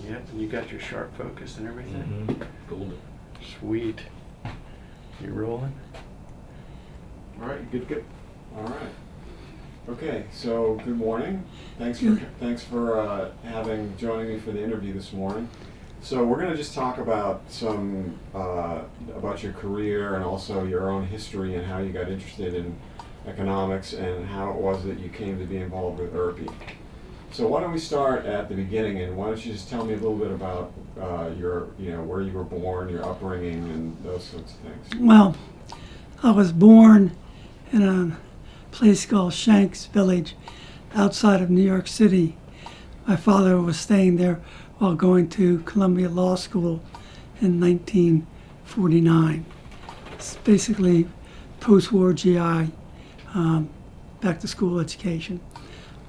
Yep, and you got your sharp focus and everything? Mm-hmm. Golden. Sweet. You rolling? All right, good. All right. Okay, so good morning. Thanks for joining me for the interview this morning. So we're going to just talk about some about your career and also your own history and how you got interested in economics and how it was that you came to be involved with IRPI. So why don't we start at the beginning, and why don't you just tell me a little bit about where you were born, your upbringing, and those sorts of things. Well, I was born in a place called Shanks Village outside of New York City. My father was staying there while going to Columbia Law School in 1949. It's basically post-war GI, back to school education.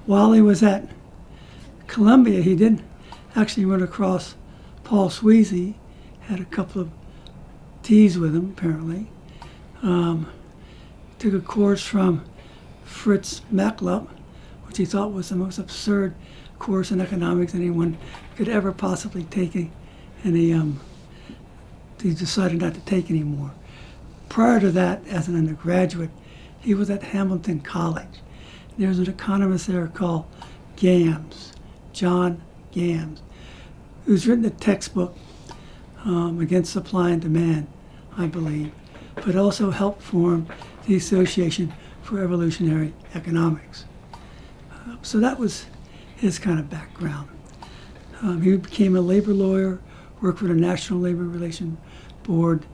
While he was at Columbia, he did actually run across Paul Sweezy, had a couple of teas with him apparently. Took a course from Fritz Machlup, which he thought was the most absurd course in economics anyone could ever possibly take, and he decided not to take anymore. Prior to that, as an undergraduate, he was at Hamilton College. There's an economist there called Gams, John Gams, who's written a textbook against supply and demand, I believe, but also helped form the Association for Evolutionary Economics. So that was his kind of background. He became a labor lawyer, worked for the National Labor Relations Board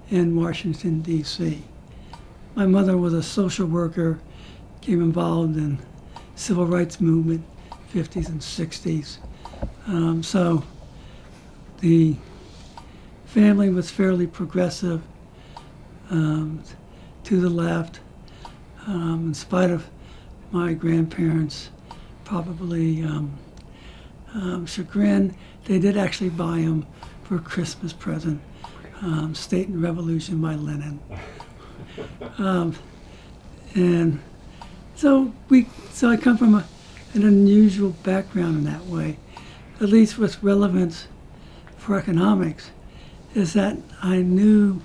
in Washington, D.C. My mother was a social worker, became involved in civil rights movement, 50s and 60s. So the family was fairly progressive, to the left, in spite of my grandparents' probably chagrin. They did actually buy him for a Christmas present, State and Revolution by Lenin. And so I come from an unusual background in that way. At least what's relevant for economics is that I knew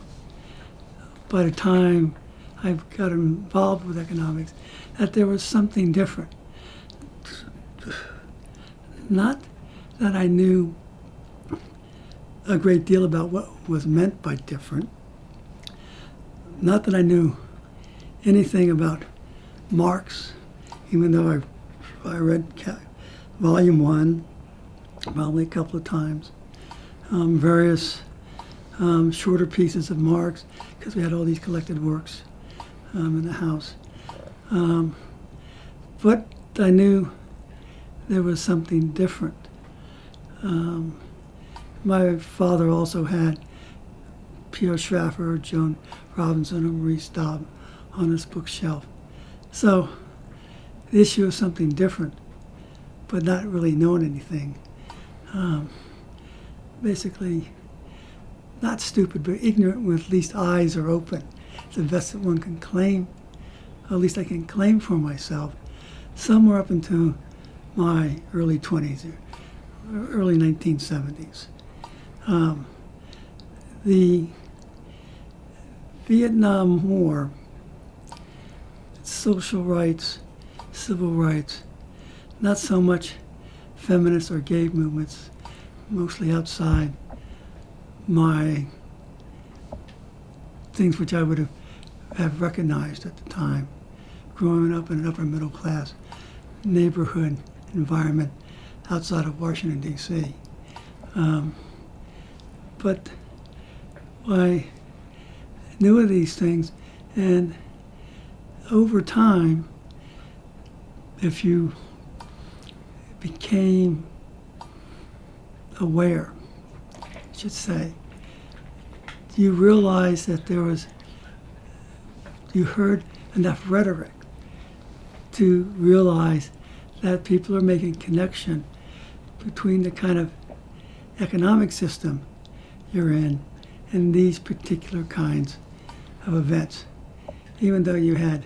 by the time I got involved with economics that there was something different. Not that I knew a great deal about what was meant by different. Not that I knew anything about Marx, even though I read Volume 1 probably a couple of times. Various shorter pieces of Marx, because we had all these collected works in the house. But I knew there was something different. My father also had Pierre Schaffer, Joan Robinson, and Maurice Dobb on his bookshelf. So the issue of something different, but not really knowing anything. Basically, not stupid, but ignorant with at least eyes are open. It's the best that one can claim, at least I can claim for myself, somewhere up into my early 20s, or early 1970s. The Vietnam War, social rights, civil rights, not so much feminist or gay movements, mostly outside my things which I would have recognized at the time, growing up in an upper middle class neighborhood environment outside of Washington, D.C. But I knew of these things, and over time, if you became aware, I should say, you realize that you heard enough rhetoric to realize that people are making connection between the kind of economic system you're in and these particular kinds of events, even though you had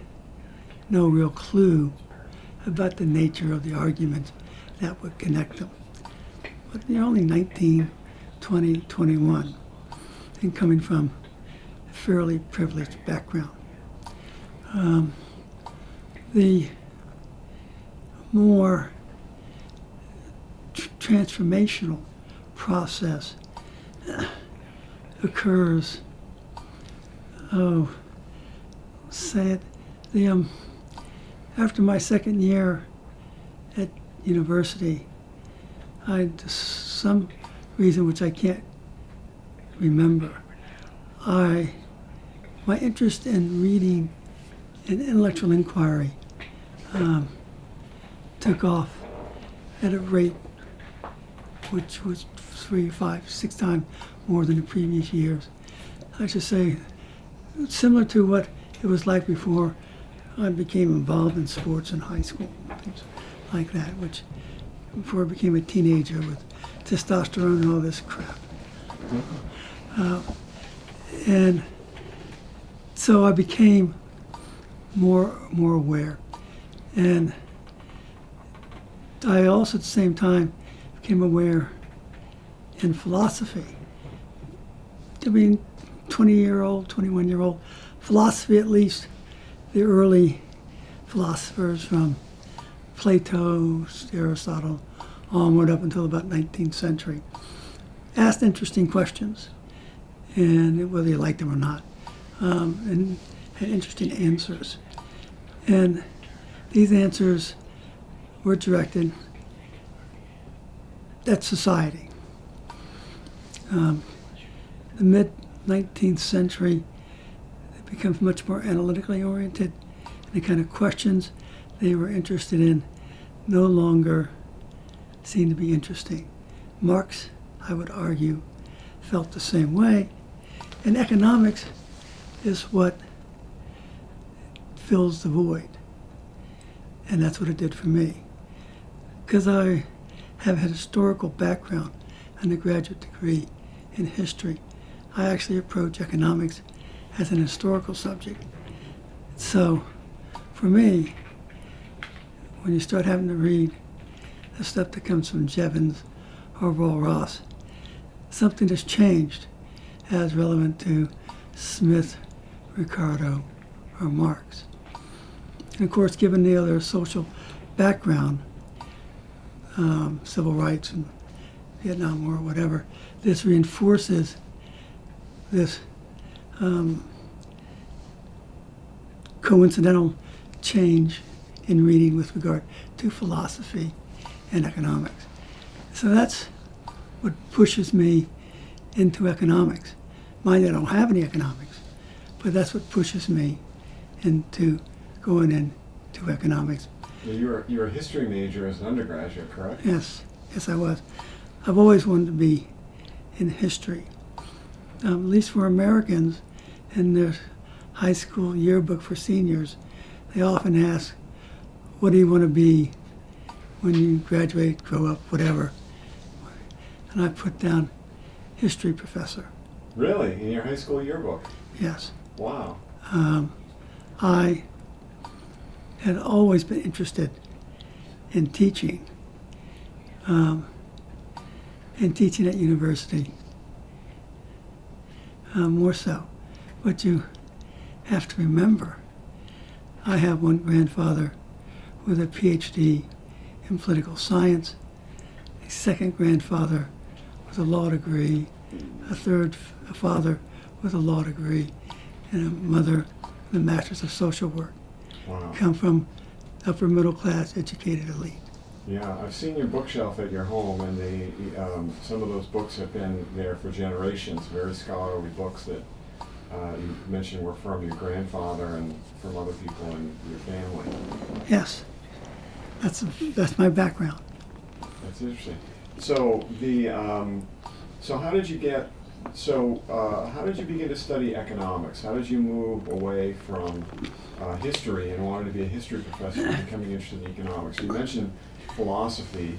no real clue about the nature of the arguments that would connect them. but you're only 19, 20, 21, and coming from a fairly privileged background. The more transformational process occurs, say it, after my second year at university, some reason which I can't remember, my interest in reading and intellectual inquiry took off at a rate which was 3, 5, 6 times more than the previous years. I should say, similar to what it was like before I became involved in sports in high school, things like that, which before I became a teenager with testosterone and all this crap. And so I became more aware. And I also at the same time became aware in philosophy. I mean, 20-year-old, 21-year-old, philosophy at least, the early philosophers from Plato, Aristotle, onward up until about 19th century, asked interesting questions, and whether you liked them or not, and had interesting answers. And these answers were directed at society. The mid-19th century, it becomes much more analytically oriented, and the kind of questions they were interested in no longer seemed to be interesting. Marx, I would argue, felt the same way, and economics is what fills the void. And that's what it did for me. Because I have a historical background, undergraduate degree in history, I actually approach economics as an historical subject. So, for me, when you start having to read the stuff that comes from Jevons or Roll Ross, something has changed as relevant to Smith, Ricardo, or Marx. And of course, given the other social background, civil rights and Vietnam War, whatever, this reinforces this coincidental change in reading with regard to philosophy and economics. So that's what pushes me into economics. Mind you, I don't have any economics, but that's what pushes me into going into economics. You're a history major as an undergraduate, correct? Yes, I was. I've always wanted to be in history. At least for Americans, in their high school yearbook for seniors, they often ask, what do you want to be when you graduate, grow up, whatever? And I put down history professor. Really? In your high school yearbook? Yes. Wow. I had always been interested in teaching, and teaching at university, more so. But you have to remember, I have one grandfather with a PhD in political science, a second grandfather with a law degree, a third father with a law degree, and a mother with a master's of social work. Wow. Come from upper middle class educated elite. Yeah, I've seen your bookshelf at your home, and some of those books have been there for generations, very scholarly books that you mentioned were from your grandfather and from other people in your family. Yes, that's my background. That's interesting. So how did you begin to study economics? How did you move away from history and wanted to be a history professor and becoming interested in economics? You mentioned philosophy.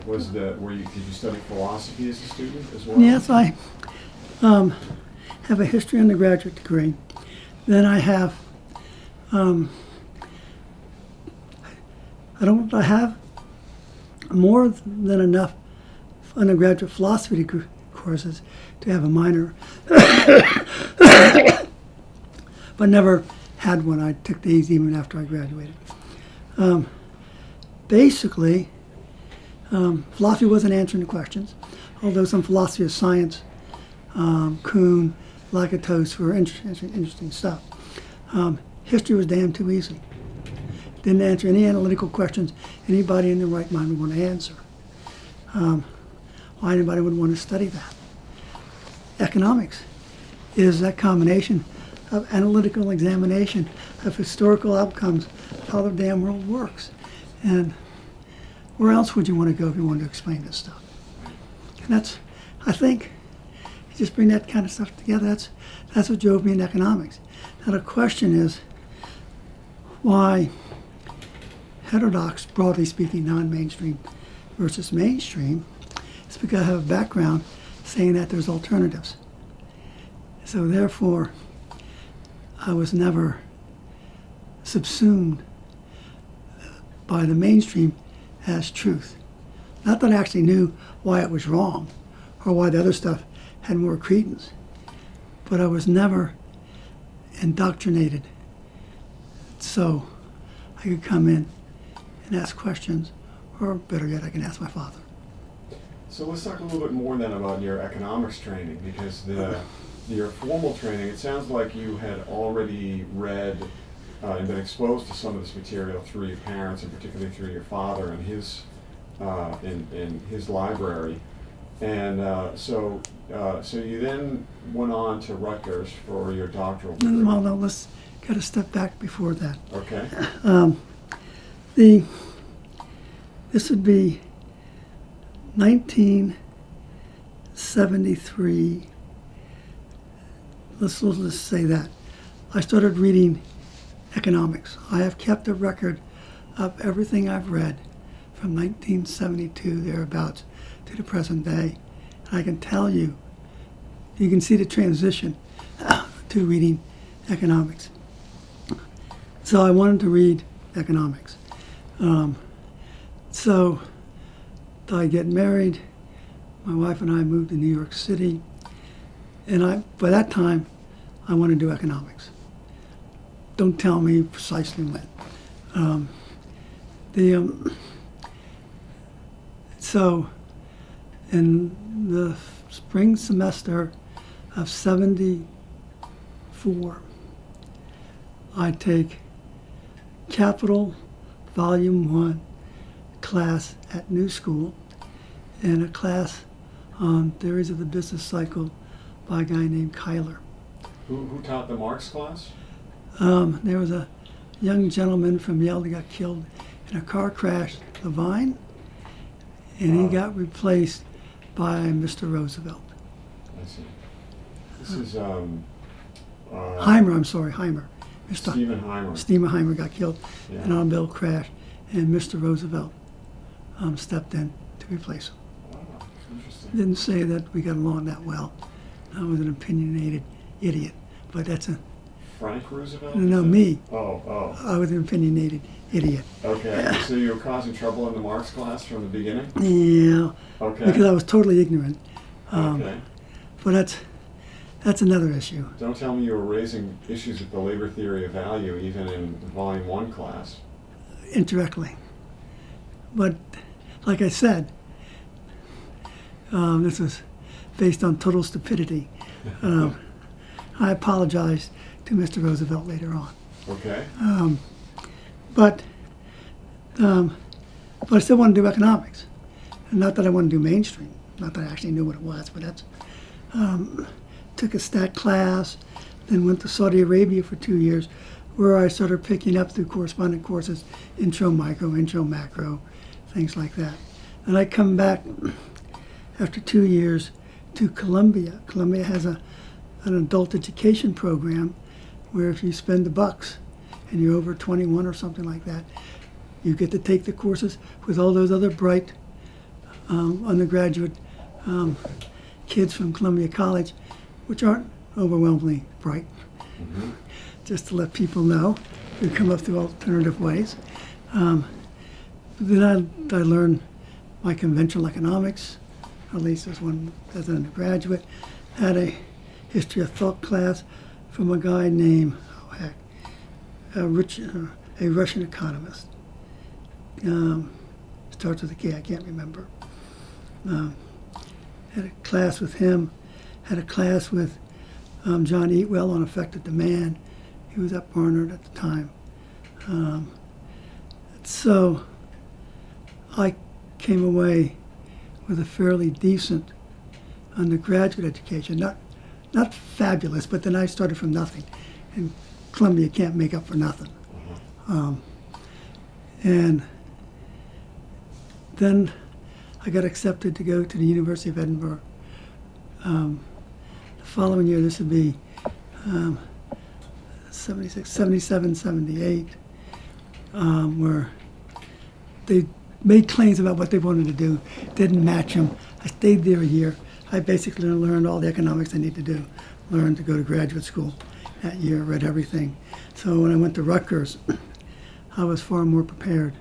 Did you study philosophy as a student as well? Yes, I have a history undergraduate degree. Then I have I have more than enough undergraduate philosophy courses to have a minor, but never had one. I took these even after I graduated. Basically, philosophy wasn't answering the questions, although some philosophy of science, Kuhn, Lakatos were interesting stuff. History was damn too easy. Didn't answer any analytical questions anybody in their right mind would want to answer. Why anybody would want to study that? Economics is that combination of analytical examination of historical outcomes of how the damn world works. And where else would you want to go if you wanted to explain this stuff? And that's, I think, you just bring that kind of stuff together. That's what drove me in economics. Now the question is, why heterodox, broadly speaking, non-mainstream versus mainstream? It's because I have a background saying that there's alternatives. So therefore, I was never subsumed by the mainstream as truth. Not that I actually knew why it was wrong or why the other stuff had more credence, but I was never indoctrinated so I could come in and ask questions, or better yet, I can ask my father. So let's talk a little bit more then about your economics training, because your formal training, it sounds like you had already read and been exposed to some of this material through your parents, and particularly through your father and his in his library. And so you then went on to Rutgers for your doctoral degree. No, let's got to step back before that. Okay. This would be 1973. Let's just say that. I started reading economics. I have kept a record of everything I've read from 1972 thereabouts to the present day. And I can tell you, you can see the transition to reading economics. So I wanted to read economics. So I get married. My wife and I moved to New York City. And by that time, I wanted to do economics. Don't tell me precisely when. So in the spring semester of '74, I take Capital Volume 1 class at New School and a class on theories of the business cycle by a guy named Kyler. Who taught the Marx class? There was a young gentleman from Yale that got killed in a car crash, Levine, and he got replaced by Mr. Roosevelt. I see. This is Heimer, I'm sorry, Heimer. Stephen Heimer. Stephen Heimer got killed in Yeah. an automobile crash, and Mr. Roosevelt stepped in to replace him. Wow, interesting. Didn't say that we got along that well. I was an opinionated idiot, but that's a Frank Roosevelt? no me. Oh. I was an opinionated idiot. Okay, so you were causing trouble in the Marx class from the beginning? Yeah, Okay. because I was totally ignorant. Okay. But that's another issue. Don't tell me you were raising issues with the labor theory of value even in the Volume 1 class. Indirectly. But like I said, this was based on total stupidity. I apologized to Mr. Roosevelt later on. Okay. But I still want to do economics. And not that I want to do mainstream. Not that I actually knew what it was, but that's... took a stat class, then went to Saudi Arabia for 2 years, where I started picking up through correspondence courses, intro micro, intro macro, things like that. And I come back after 2 years to Columbia. Columbia has an adult education program where if you spend the bucks and you're over 21 or something like that, you get to take the courses with all those other bright undergraduate kids from Columbia College, which aren't overwhelmingly bright. Mm-hmm. Just to let people know, who come up through alternative ways. Then I learned my conventional economics, at least as one as an undergraduate. Had a history of thought class from a guy named, a Russian economist. Starts with a K, I can't remember. Had a class with him. Had a class with John Eatwell on effective demand. He was at Barnard at the time. So I came away with a fairly decent undergraduate education. Not fabulous, but then I started from nothing. And Columbia can't make up for nothing. And then I got accepted to go to the University of Edinburgh. The following year, this would be 76, 77, 78, where they made claims about what they wanted to do, didn't match them. I stayed there a year. I basically learned all the economics I need to do, learned to go to graduate school that year, read everything. So when I went to Rutgers, I was far more prepared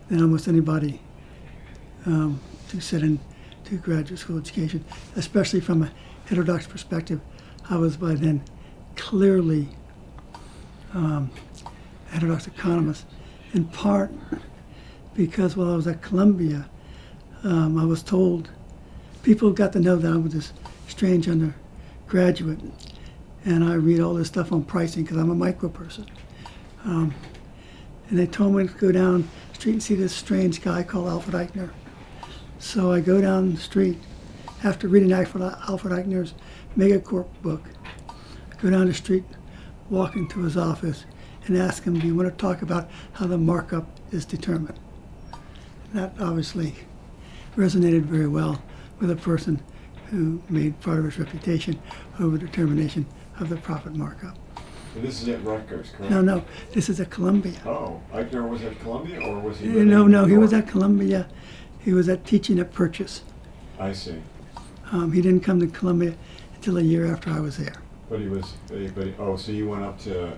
than almost anybody to sit into graduate school education, especially from a heterodox perspective. I was by then clearly a heterodox economist, in part because while I was at Columbia, I was told, people got to know that I was this strange undergraduate, and I read all this stuff on pricing because I'm a micro person. And they told me to go down the street and see this strange guy called Alfred Eichner. So I go down the street after reading Alfred Eichner's Megacorp book. Go down the street, walk into his office, and ask him, do you want to talk about how the markup is determined? That obviously resonated very well with a person who made part of his reputation over determination of the profit markup. And this is at Rutgers, correct? No, this is at Columbia. Oh, Eichner was at Columbia, or was he? No, he was at Columbia. He was at teaching at Purchase. I see. He didn't come to Columbia until a year after I was there. But he was. Oh, so you went up to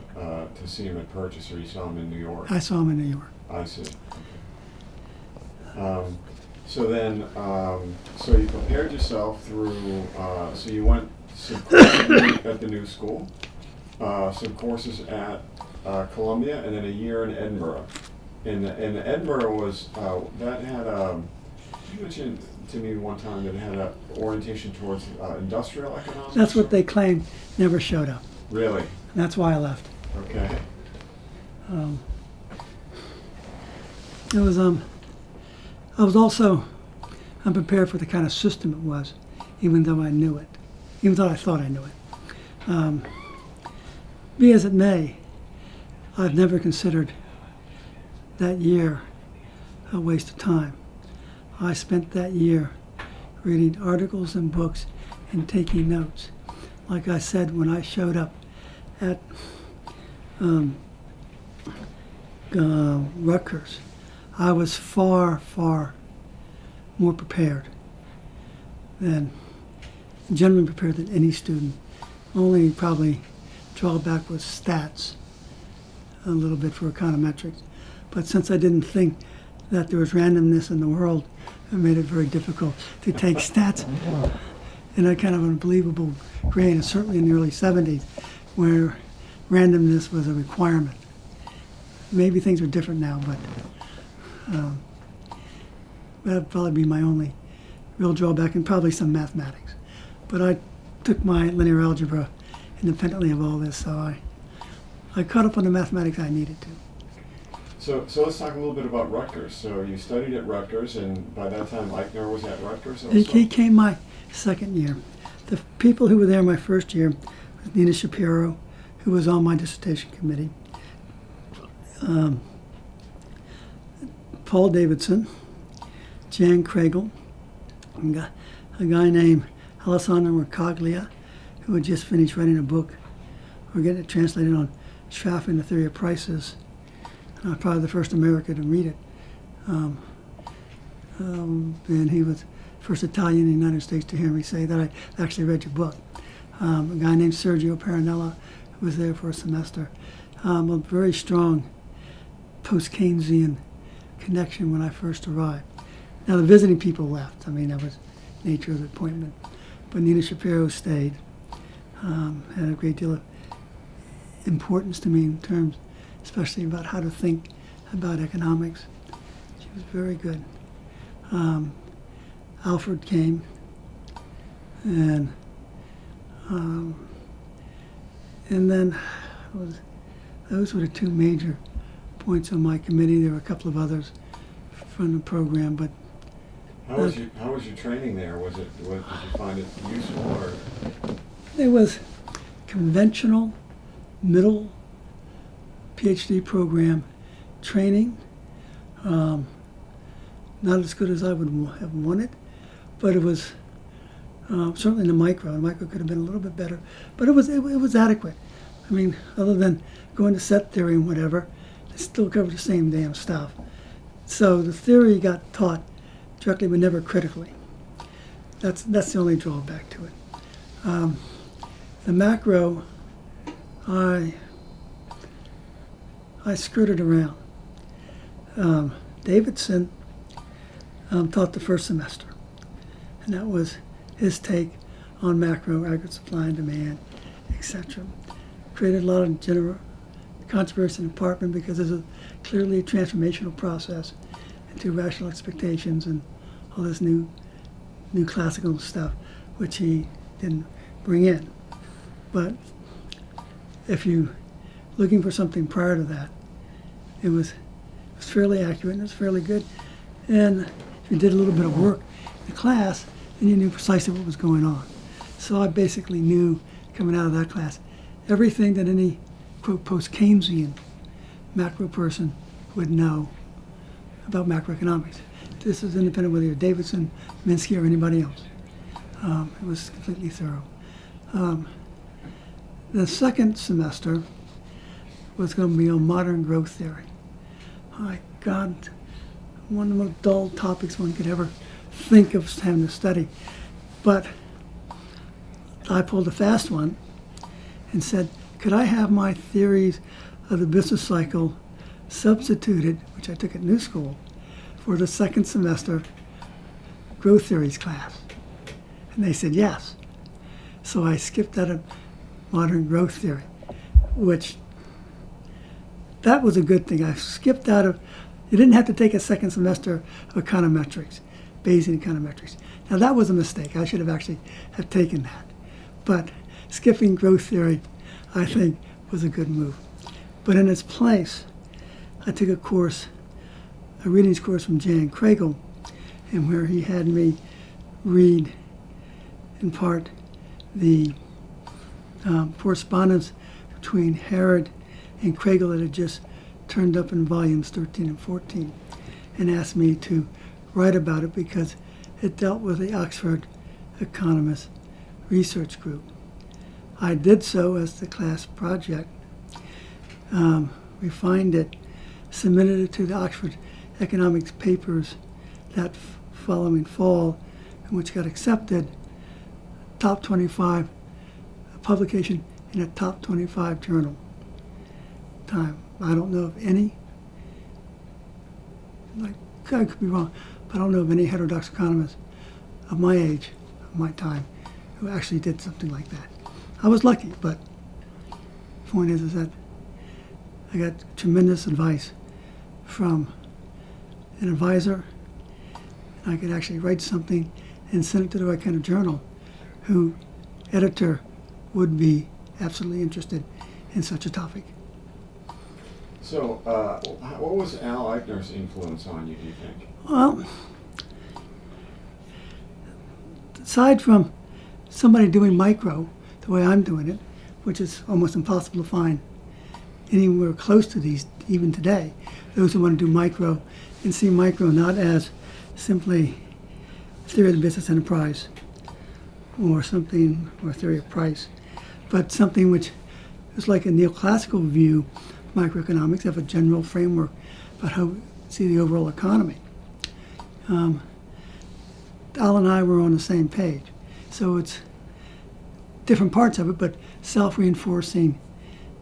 see him at Purchase, or you saw him in New York? I saw him in New York. I see. Okay. So then, so you prepared yourself through. So you went some courses at the New School, some courses at Columbia, and then a year in Edinburgh. And Edinburgh was that had you mentioned to me one time that it had an orientation towards industrial economics. That's what they claimed. Never showed up. Really? And that's why I left. Okay. It was I was also unprepared for the kind of system it was, even though I knew it, even though I thought I knew it. Be as it may, I've never considered that year a waste of time. I spent that year reading articles and books and taking notes. Like I said, when I showed up at Rutgers, I was far, far more prepared than, generally prepared than any student. Only probably drawback was stats, a little bit for econometrics. But since I didn't think that there was randomness in the world, it made it very difficult to take stats in a kind of unbelievable grade, and certainly in the early 70s, where randomness was a requirement. Maybe things are different now, but that'd probably be my only real drawback, and probably some mathematics. But I took my linear algebra independently of all this, so I caught up on the mathematics I needed to. So let's talk a little bit about Rutgers. So you studied at Rutgers, and by that time Eichner was at Rutgers also? He came my second year. The people who were there my first year was Nina Shapiro, who was on my dissertation committee, Paul Davidson, Jan Kregel, a guy named Alessandro Mercaglia, who had just finished writing a book. We're getting it translated on Schraff and the Theory of Prices. Probably the first American to read it. And he was the first Italian in the United States to hear me say that I actually read your book. A guy named Sergio Paranella, who was there for a semester. A very strong post-Keynesian connection when I first arrived. Now the visiting people left. I mean, nature of the appointment. But Nina Shapiro stayed, had a great deal of importance to me in terms, especially about how to think about economics. She was very good. Alfred came, and then those were the two major points on my committee. There were a couple of others from the program, but How was your training there? Did you find it useful or? it was conventional middle PhD program training. Not as good as I would have wanted, but it was certainly in the micro. The micro could have been a little bit better, but it was adequate. I mean, other than going to set theory and whatever, it still covered the same damn stuff. So the theory got taught directly, but never critically. That's the only drawback to it. The macro, I skirted around. Davidson taught the first semester, and that was his take on macro, aggregate supply and demand, etc. Created a lot of general controversy in the department because there's clearly a transformational process into rational expectations and all this new classical stuff, which he didn't bring in. But if you're looking for something prior to that, it was fairly accurate and it was fairly good. And if you did a little bit of work in the class, then you knew precisely what was going on. So I basically knew coming out of that class everything that any, quote, post-Keynesian macro person would know about macroeconomics. This is independent whether you're Davidson, Minsky, or anybody else. It was completely thorough. The second semester was going to be on modern growth theory. My God, one of the most dull topics one could ever think of having to study. But I pulled a fast one and said, could I have my theories of the business cycle substituted, which I took at New School, for the second semester growth theories class? And they said yes. So I skipped out of modern growth theory, which that was a good thing. I skipped out of, you didn't have to take a second semester of econometrics, Bayesian econometrics. Now that was a mistake. I should have actually have taken that. But skipping growth theory, I think, was a good move. But in its place, I took a readings course from Jan Kriegel, and where he had me read, in part, the correspondence between Herod and Kriegel that had just turned up in volumes 13 and 14, and asked me to write about it because it dealt with the Oxford Economist Research Group. I did so as the class project, refined it, submitted it to the Oxford Economics papers that following fall, which got accepted, top 25, a publication in a top 25 journal. I don't know of any, I could be wrong, but I don't know of any heterodox economist of my age, of my time, who actually did something like that. I was lucky, but the point is that I got tremendous advice from an advisor. I could actually write something and send it to the right kind of journal, who editor would be absolutely interested in such a topic. So, what was Al Eichner's influence on you, do you think? Well, aside from somebody doing micro the way I'm doing it, which is almost impossible to find anywhere close to these even today, those who want to do micro and see micro not as simply theory of the business enterprise or something, or theory of price, but something which is like a neoclassical view of microeconomics, have a general framework about how we see the overall economy. Al and I were on the same page. So it's different parts of it, but self-reinforcing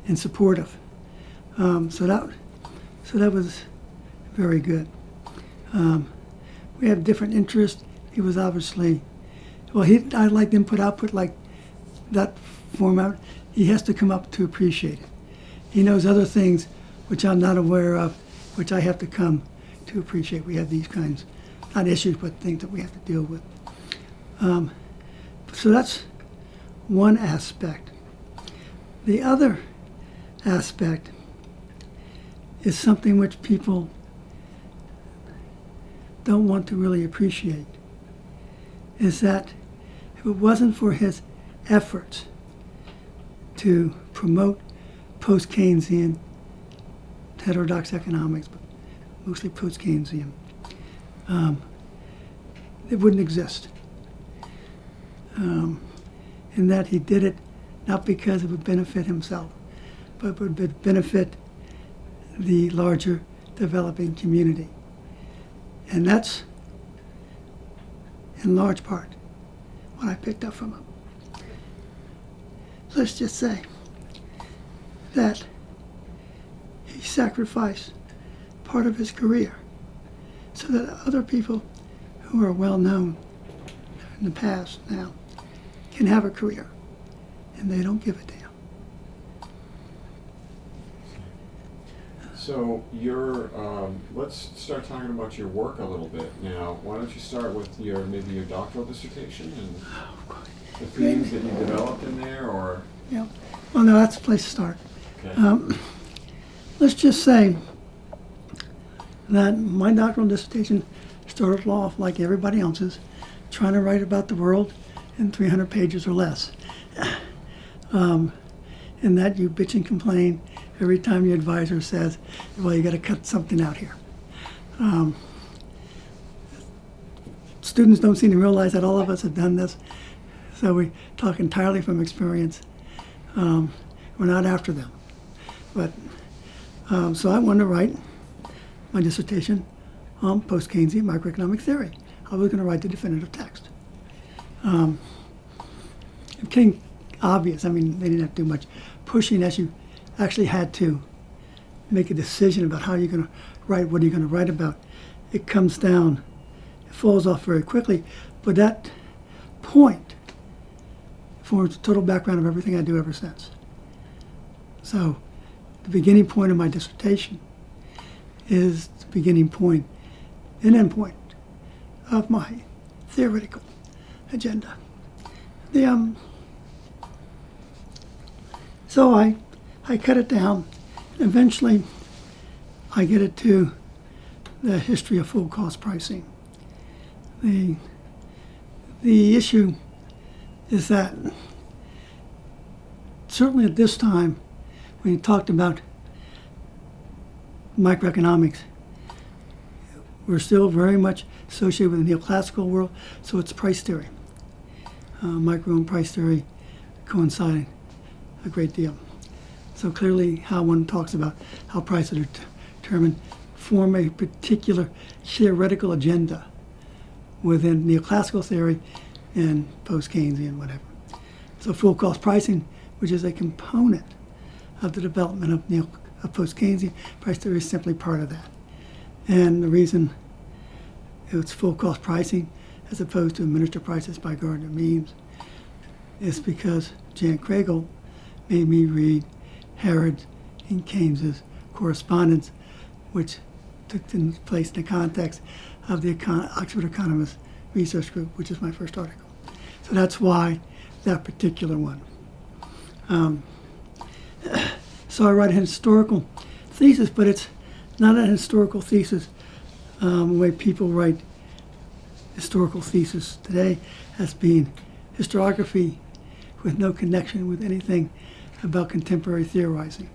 and supportive. So that was very good. We had different interests. He was obviously well, I like input-output like that format. He has to come up to appreciate it. He knows other things which I'm not aware of, which I have to come to appreciate. We have these kinds, not issues, but things that we have to deal with. So that's one aspect. The other aspect is something which people don't want to really appreciate, is that if it wasn't for his efforts to promote post-Keynesian heterodox economics, but mostly post-Keynesian, it wouldn't exist. In that he did it not because it would benefit himself, but would benefit the larger developing community. And that's, in large part, what I picked up from him. Let's just say that he sacrificed part of his career so that other people who are well known in the past now can have a career, and they don't give a damn. So let's start talking about your work a little bit now. Why don't you start with maybe your doctoral dissertation and the themes that you developed in there, or? Yeah. Well, no, that's the place to start. Okay. Let's just say that my doctoral dissertation started off like everybody else's, trying to write about the world in 300 pages or less. And that you bitch and complain every time your advisor says, well, you got to cut something out here. Students don't seem to realize that all of us have done this, so we talk entirely from experience. We're not after them. But so I wanted to write my dissertation on post-Keynesian microeconomic theory. I was going to write the definitive text. It became obvious. I mean, they didn't have to do much pushing as you actually had to make a decision about how you're going to write, what are you going to write about. It comes down, it falls off very quickly. But that point forms the total background of everything I do ever since. So the beginning point of my dissertation is the beginning point and end point of my theoretical agenda. So I cut it down. Eventually, I get it to the history of full cost pricing. The issue is that certainly at this time, when you talked about microeconomics, we're still very much associated with the neoclassical world, so it's price theory. Micro and price theory coinciding a great deal. So clearly how one talks about how prices are determined form a particular theoretical agenda within neoclassical theory and post-Keynesian, whatever. So full cost pricing, which is a component of the development of post-Keynesian price theory, is simply part of that. And the reason it's full cost pricing as opposed to administered prices by Gardner Means is because Jan Kregel made me read Harrod and Keynes's correspondence, which took place in the context of the Oxford Economist Research Group, which is my first article. So that's why that particular one. So I write a historical thesis, but it's not a historical thesis the way people write historical thesis today as being historiography with no connection with anything about contemporary theorizing.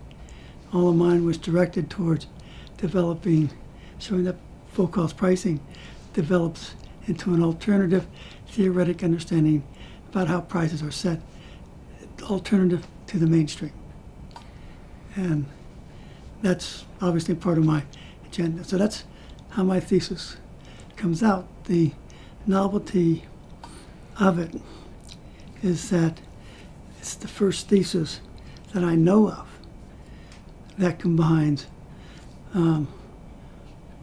All of mine was directed towards showing that full cost pricing develops into an alternative theoretic understanding about how prices are set, alternative to the mainstream. And that's obviously part of my agenda. So that's how my thesis comes out. The novelty of it is that it's the first thesis that I know of that combines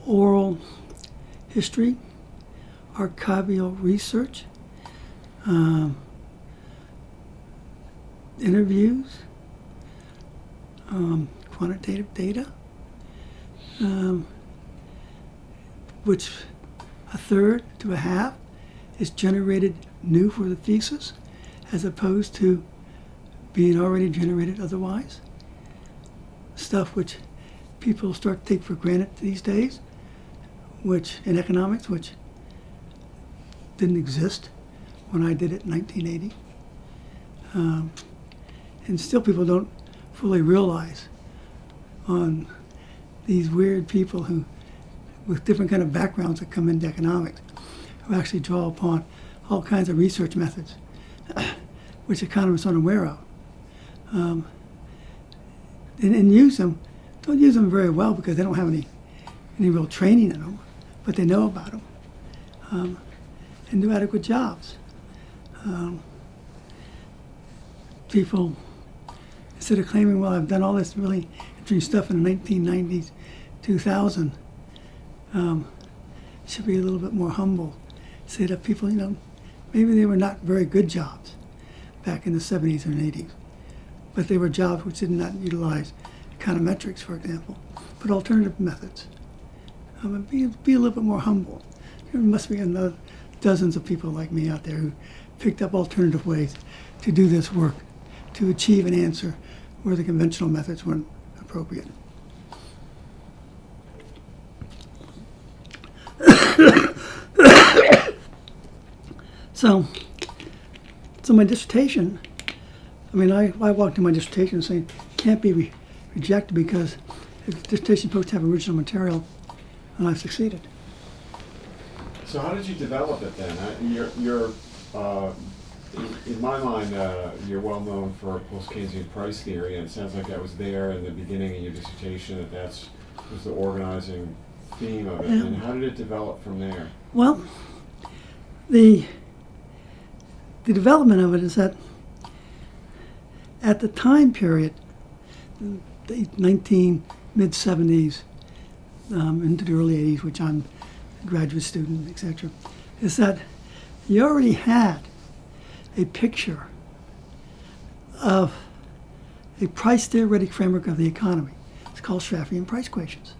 oral history, archival research, um, interviews, quantitative data, which a third to a half is generated new for the thesis, as opposed to being already generated otherwise. Stuff which people start to take for granted these days, which in economics, which didn't exist when I did it in 1980. And still people don't fully realize on these weird people who, with different kind of backgrounds that come into economics, who actually draw upon all kinds of research methods, which economists aren't aware of. And use them, don't use them very well because they don't have any real training in them, but they know about them, and do adequate jobs. People, instead of claiming, well, I've done all this really interesting stuff in the 1990s, 2000, should be a little bit more humble. Say that people, maybe they were not very good jobs back in the 70s and 80s, but they were jobs which did not utilize econometrics, for example, but alternative methods. Be a little bit more humble. There must be another dozens of people like me out there who picked up alternative ways to do this work, to achieve an answer where the conventional methods weren't appropriate. So my dissertation, I walked in my dissertation saying it can't be rejected because the dissertation is supposed to have original material, and I've succeeded. So how did you develop it then? You're in my mind, you're well known for post-Keynesian price theory, and it sounds like that was there in the beginning of your dissertation, that was the organizing theme of it. Yeah. And how did it develop from there? Well, the development of it is that at the time period, the mid-70s into the early 80s, which I'm a graduate student, etc., is that you already had a picture of a price theoretic framework of the economy. It's called Schaffian price equations.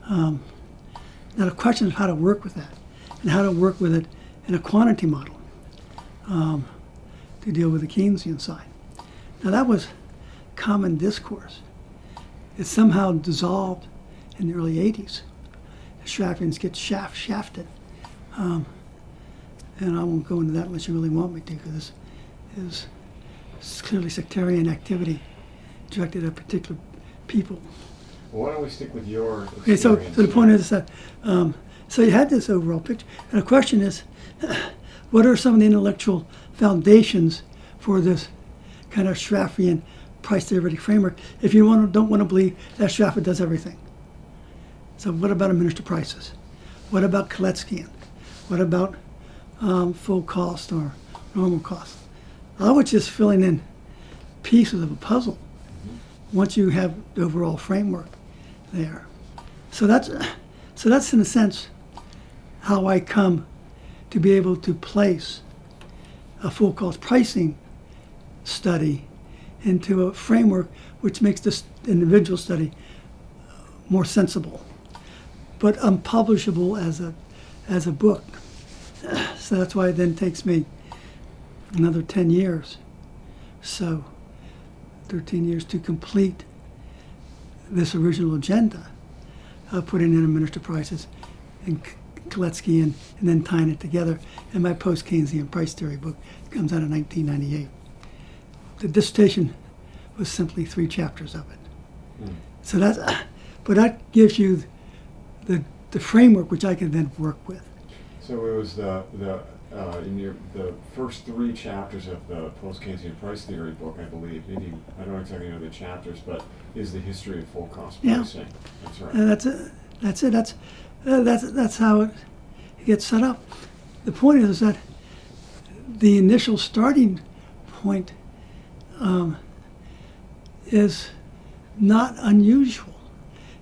Now the question is how to work with that, and how to work with it in a quantity model to deal with the Keynesian side. Now that was common discourse. It somehow dissolved in the early 80s. The Schaffians get shafted. And I won't go into that unless you really want me to, because this is clearly sectarian activity directed at particular people. Well, why don't we stick with your experience? Okay, so the point is that, so you had this overall picture. And the question is, what are some of the intellectual foundations for this kind of Schaffian price theoretic framework if you don't want to believe that Schaffer does everything? So what about administered prices? What about Kaleckian? What about full cost or normal cost? I was just filling in pieces of a puzzle once you have the overall framework there. So that's in a sense how I come to be able to place a full cost pricing study into a framework which makes this individual study more sensible, but unpublishable as a book. So that's why it then takes me another 10 years, so 13 years to complete this original agenda of putting in administered prices and Kaleckian and then tying it together in my post-Keynesian price theory book. It comes out in 1998. The dissertation was simply 3 chapters of it. So that gives you the framework which I can then work with. So it was the first 3 chapters of the post-Keynesian price theory book, I believe. Maybe I don't exactly know the chapters, but is the history of full cost pricing. Yeah. That's right. That's it. That's how it gets set up. The point is that the initial starting point is not unusual.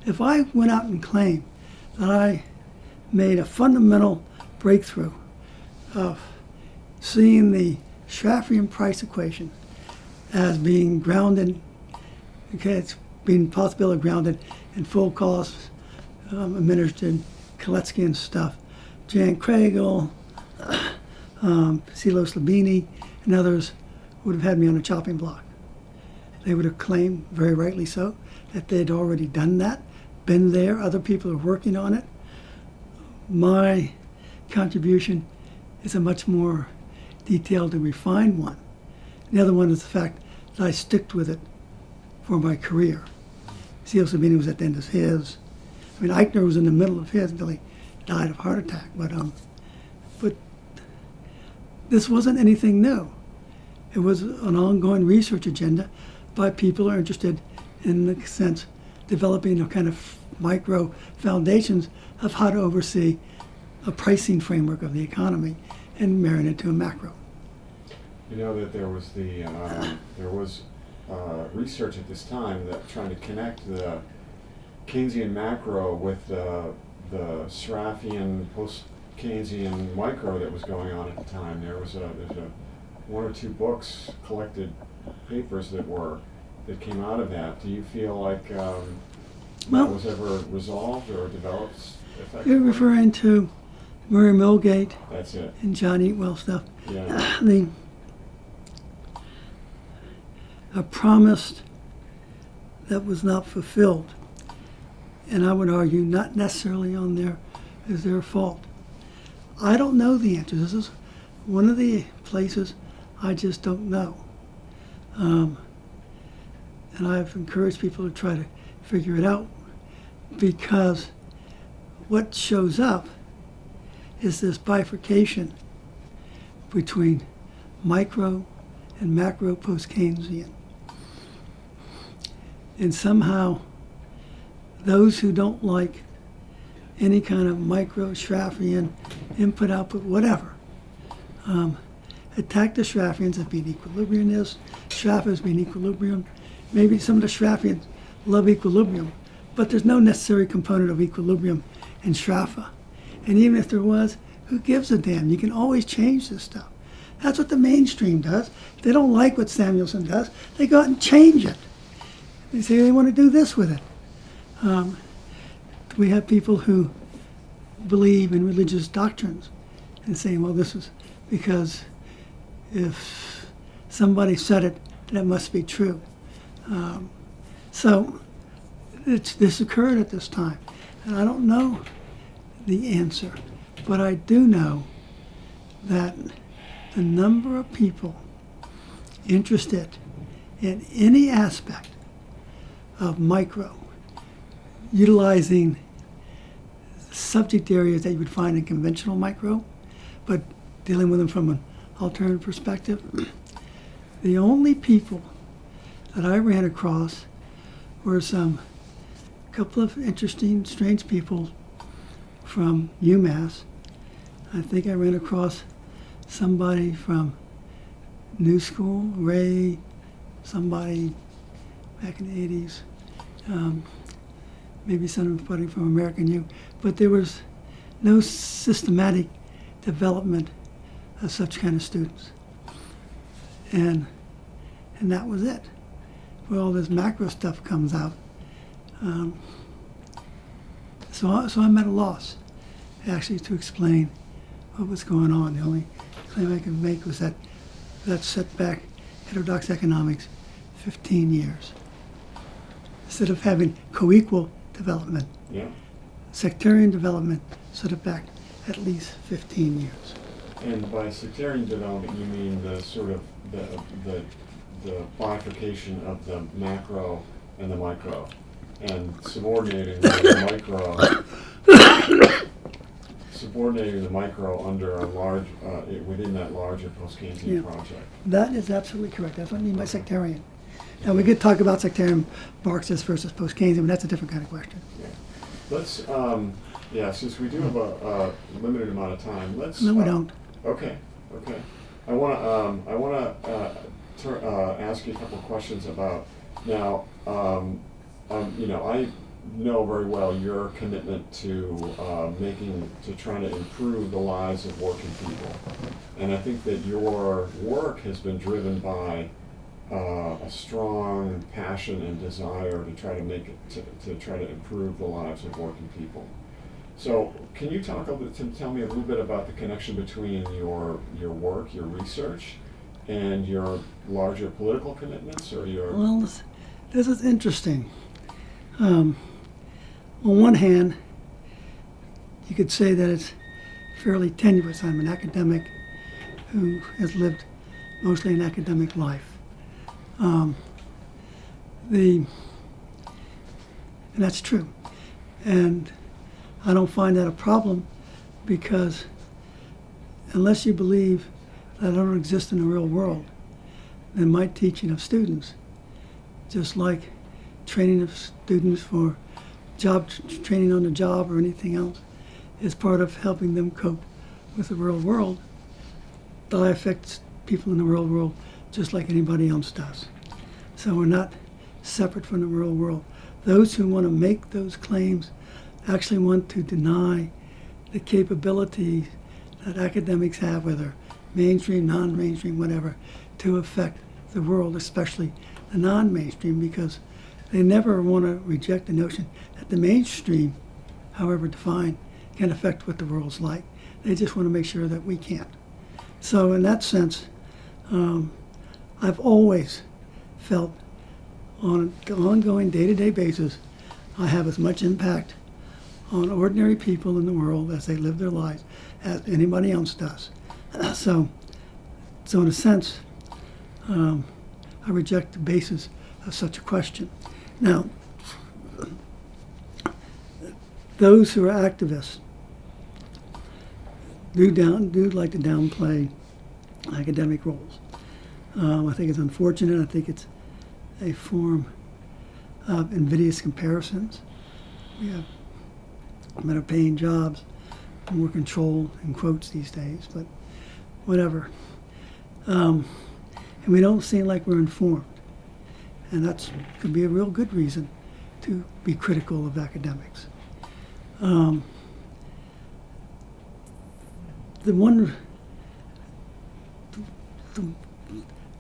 If I went out and claimed that I made a fundamental breakthrough of seeing the Schafferin price equation as being grounded, okay, it's being possibility grounded in full cost, administered Koletsky stuff. Jan Kragle, Silo Slabini, and others would have had me on a chopping block. They would have claimed, very rightly so, that they'd already done that, been there, other people are working on it. My contribution is a much more detailed and refined one. The other one is the fact that I sticked with it for my career. C.L. Sabini was at the end of his. I mean, Eichner was in the middle of his until he died of heart attack. But this wasn't anything new. It was an ongoing research agenda by people who are interested in the sense developing a kind of micro foundations of how to oversee a pricing framework of the economy and marrying it to a macro. You know that there was research at this time that trying to connect the Keynesian macro with the Sraffian post-Keynesian micro that was going on at the time. There's one or two books, collected papers that came out of that. Do you feel like that was ever resolved or developed effectively? You're referring to Murray Millgate That's it. and John Eatwell stuff. Yeah. A promise that was not fulfilled, and I would argue not necessarily on their fault. I don't know the answer. This is one of the places I just don't know. And I've encouraged people to try to figure it out, because what shows up is this bifurcation between micro and macro post-Keynesian. And somehow those who don't like any kind of micro Schaffian input, output, whatever, attack the Schaffians as being equilibriumists, Schaffer as being equilibrium. Maybe some of the Schaffians love equilibrium, but there's no necessary component of equilibrium in Schaffer. And even if there was, who gives a damn? You can always change this stuff. That's what the mainstream does. If they don't like what Samuelson does, they go out and change it. They say they want to do this with it. We have people who believe in religious doctrines and saying, well, this is because if somebody said it, that must be true. So this occurred at this time. And I don't know the answer, but I do know that the number of people interested in any aspect of micro, utilizing subject areas that you would find in conventional micro, but dealing with them from an alternative perspective. The only people that I ran across were some couple of interesting, strange people from UMass. I think I ran across somebody from New School, Ray, somebody back in the 80s, maybe somebody from American U, but there was no systematic development of such kind of students. And that was it. Well, all this macro stuff comes out. So I'm at a loss, actually, to explain what was going on. The only claim I can make was that set back heterodox economics 15 years. Instead of having co-equal development, sectarian development set it back at least 15 years. And by sectarian development, you mean the sort of the bifurcation of the macro and the micro, and subordinating the micro under a large within that larger post-Keynesian project. That is absolutely correct. That's what I mean by sectarian. Now we could talk about sectarian Marxist versus post-Keynesian, but that's a different kind of question. Yeah. Let's since we do have a limited amount of time, let's. No, we don't. Okay. I want to ask you a couple of questions about now. know very well your commitment to trying to improve the lives of working people. And I think that your work has been driven by a strong passion and desire to try to make it, to try to improve the lives of working people. So can you tell me a little bit about the connection between your work, your research, and your larger political commitments, or your... Well, this is interesting. On one hand, you could say that it's fairly tenuous. I'm an academic who has lived mostly an academic life. And that's true. And I don't find that a problem, because unless you believe that I don't exist in the real world, then my teaching of students, just like training of students for training on the job or anything else, is part of helping them cope with the real world. That affects people in the real world just like anybody else does. So we're not separate from the real world. Those who want to make those claims actually want to deny the capabilities that academics have, whether mainstream, non-mainstream, whatever, to affect the world, especially the non-mainstream, because they never want to reject the notion that the mainstream, however defined, can affect what the world's like. They just want to make sure that we can't. So in that sense, I've always felt on an ongoing day-to-day basis, I have as much impact on ordinary people in the world as they live their lives as anybody else does. So in a sense, I reject the basis of such a question. Now, those who are activists do like to downplay academic roles. I think it's unfortunate. I think it's a form of invidious comparisons. We have better paying jobs, more control, in quotes these days, but whatever. And we don't seem like we're informed. And that could be a real good reason to be critical of academics. The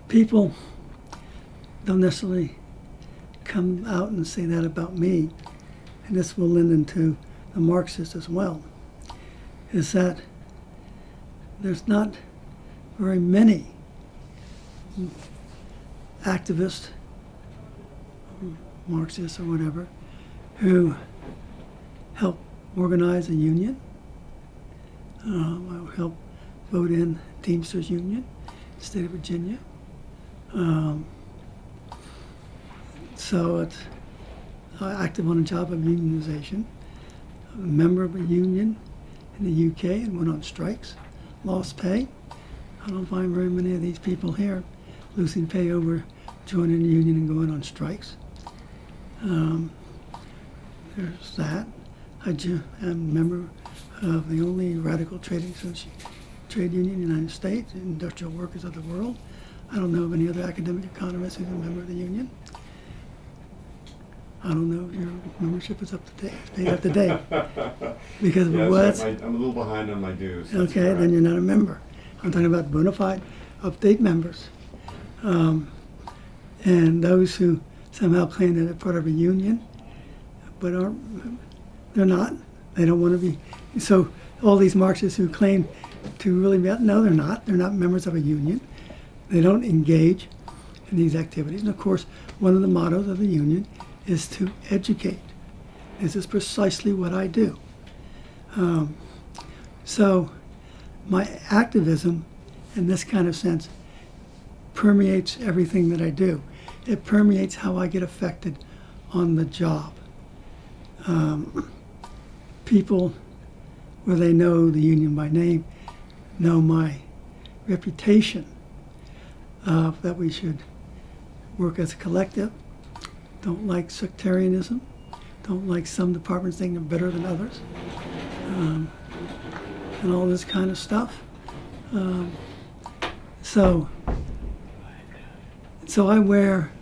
people don't necessarily come out and say that about me, and this will lend into the Marxists as well, is that there's not very many activists, Marxists or whatever, who help organize a union. I helped vote in Teamsters Union, state of Virginia. So it's active on a job of unionization. A member of a union in the UK and went on strikes, lost pay. I don't find very many of these people here losing pay over joining a union and going on strikes. There's that. I am a member of the only radical trade union in the United States, Industrial Workers of the World. I don't know of any other academic economist who's a member of the union. I don't know if your membership is up to date. Because if it was, I'm a little behind on my dues. okay, then you're not a member. I'm talking about bona fide, up-to-date members. And those who somehow claim that they're part of a union, but they're not. They don't want to be. So all these Marxists who claim to really be, no, they're not. They're not members of a union. They don't engage in these activities. And of course, one of the mottos of the union is to educate. This is precisely what I do. So my activism, in this kind of sense, permeates everything that I do. It permeates how I get affected on the job. People, where they know the union by name, know my reputation that we should work as a collective, don't like sectarianism, don't like some departments thinking they're better than others, and all this kind of stuff. So I wear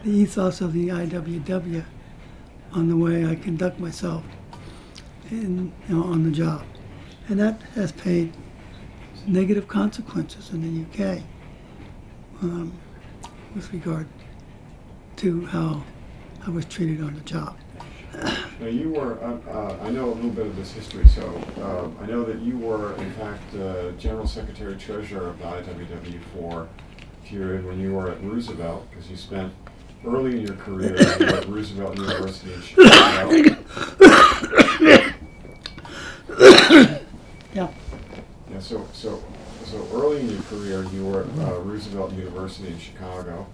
the ethos of the IWW on the way I conduct myself on the job. And that has paid negative consequences in the UK with regard to how I was treated on the job. Now you were, I know a little bit of this history, so I know that you were in fact General Secretary Treasurer of the IWW for a period when you were at Roosevelt, because you spent early in your career you were at Roosevelt University in Chicago. Yeah. Yeah, so early in your career you were at Roosevelt University in Chicago,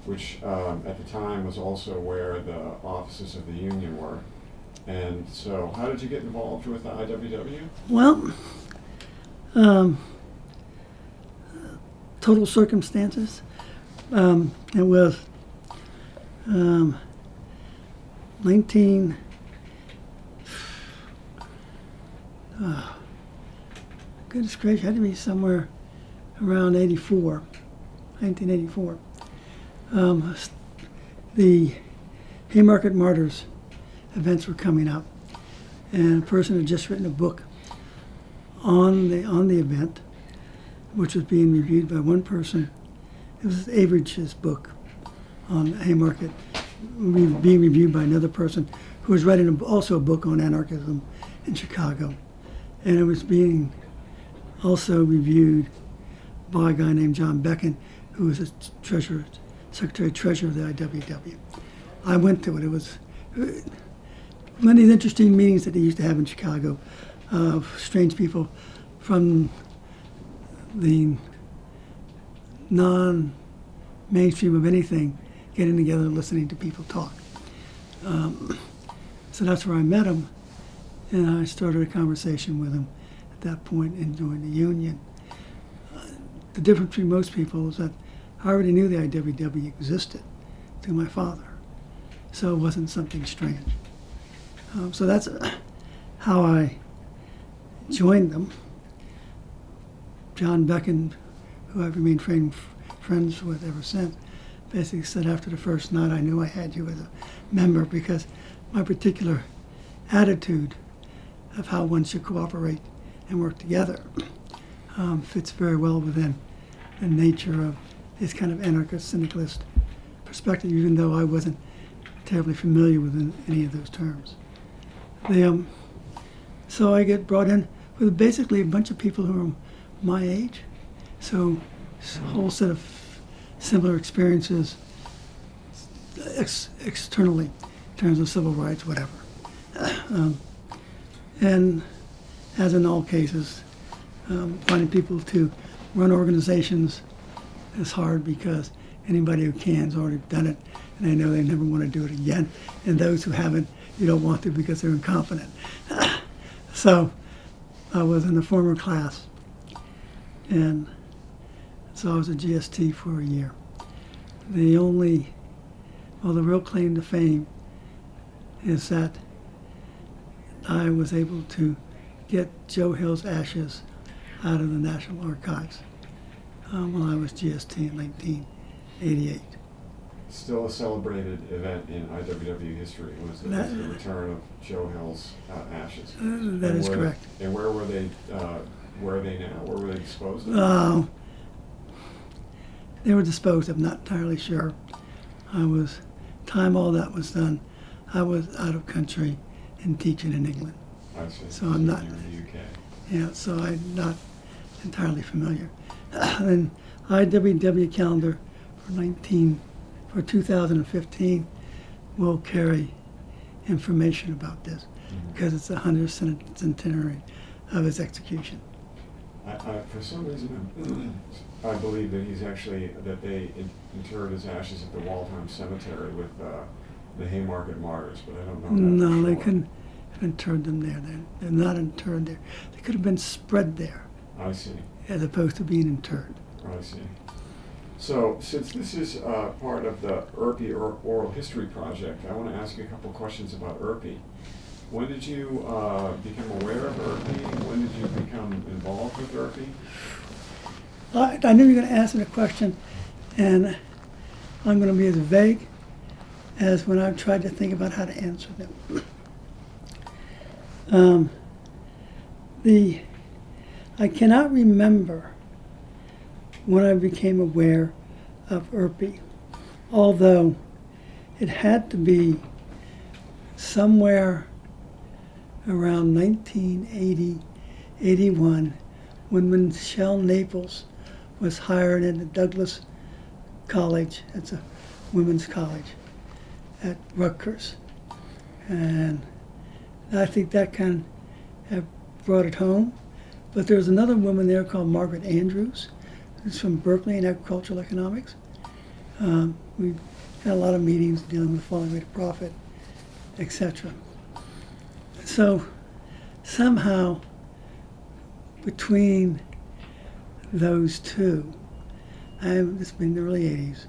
which at the time was also where the offices of the union were. And so how did you get involved with the IWW? Well, total circumstances. It was 19... goodness gracious, it had to be somewhere around 1984. The Haymarket Martyrs events were coming up, and a person had just written a book on the event, which was being reviewed by one person. It was Avery's book on Haymarket, being reviewed by another person who was writing also a book on anarchism in Chicago, and it was being also reviewed by a guy named John Becken, who was a Secretary Treasurer of the IWW. I went to it. It was one of these interesting meetings that they used to have in Chicago of strange people from the non-mainstream of anything getting together and listening to people talk. So that's where I met him, and I started a conversation with him at that point and joined the union. The difference between most people is that I already knew the IWW existed through my father, so it wasn't something strange. So that's how I joined them. John Becken, who I've remained friends with ever since, basically said after the first night, I knew I had you as a member because my particular attitude of how one should cooperate and work together fits very well within the nature of this kind of anarchist, syndicalist perspective, even though I wasn't terribly familiar with any of those terms. So I get brought in with basically a bunch of people who are my age, so a whole set of similar experiences externally in terms of civil rights, whatever. And as in all cases, finding people to run organizations is hard because anybody who can has already done it, and they know they never want to do it again. And those who haven't, you don't want to because they're incompetent. So I was in the former class, and so I was a GST for a year. The real claim to fame is that I was able to get Joe Hill's ashes out of the National Archives when I was GST in 1988. Still a celebrated event in IWW history was the return of Joe Hill's ashes. That is correct. And where were they? Where are they now? Where were they disposed of? They were disposed of. Not entirely sure. Time all that was done, I was out of country and teaching in England. I see. So I'm not. You're in the UK. Yeah, so I'm not entirely familiar. And IWW calendar for 2015 will carry information about this because it's the 100th centenary of his execution. For some reason, I believe that they interred his ashes at the Waldheim Cemetery with the Haymarket Martyrs, but I don't know that. No, they couldn't have interred them there. They're not interred there. They could have been spread there. I see. As opposed to being interred. I see. So, since this is part of the IRPI Oral History Project, I want to ask you a couple questions about IRPI. When did you become aware of IRPI? When did you become involved with IRPI? I knew you were going to ask me a question, and I'm going to be as vague as when I've tried to think about how to answer them. I cannot remember when I became aware of ERPI, although it had to be somewhere around 1980, 81, when Michelle Naples was hired into Douglas College. It's a women's college at Rutgers. And I think that kind of brought it home. But there was another woman there called Margaret Andrews, who's from Berkeley in agricultural economics. We had a lot of meetings dealing with falling rate of profit, etc. So somehow between those two, it's been the early 80s,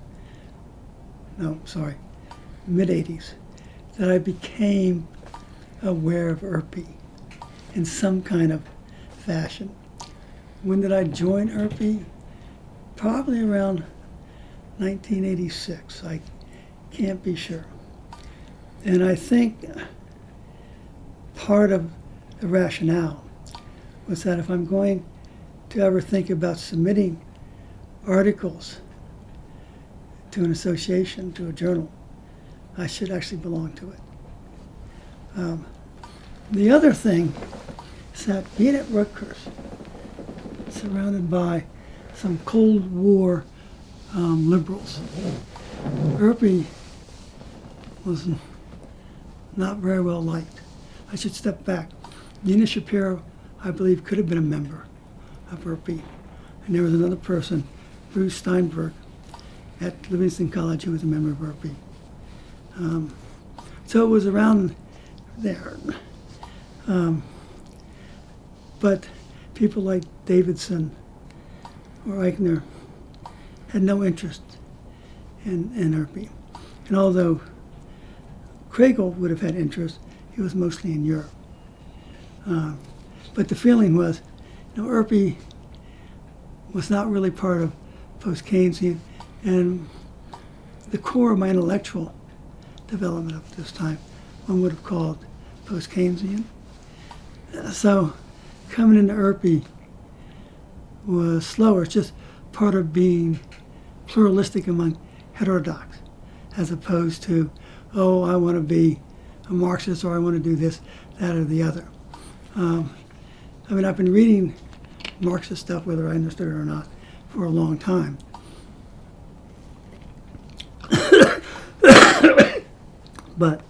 mid 80s, that I became aware of ERPI in some kind of fashion. When did I join ERPI? Probably around 1986. I can't be sure. And I think part of the rationale was that if I'm going to ever think about submitting articles to an association, to a journal, I should actually belong to it. The other thing is that being at Rutgers, surrounded by some Cold War liberals, ERPI was not very well liked. I should step back. Nina Shapiro, I believe, could have been a member of ERPI. And there was another person, Bruce Steinberg, at Livingston College, who was a member of ERPI. So it was around there. But people like Davidson or Eichner had no interest in ERPI. And although Kriegel would have had interest, he was mostly in Europe. But the feeling was, ERPI was not really part of post-Keynesian, and the core of my intellectual development up to this time, one would have called post-Keynesian. So coming into ERPI was slower. It's just part of being pluralistic among heterodox, as opposed to, I want to be a Marxist, or I want to do this, that, or the other. I've been reading Marxist stuff, whether I understood it or not, for a long time. But,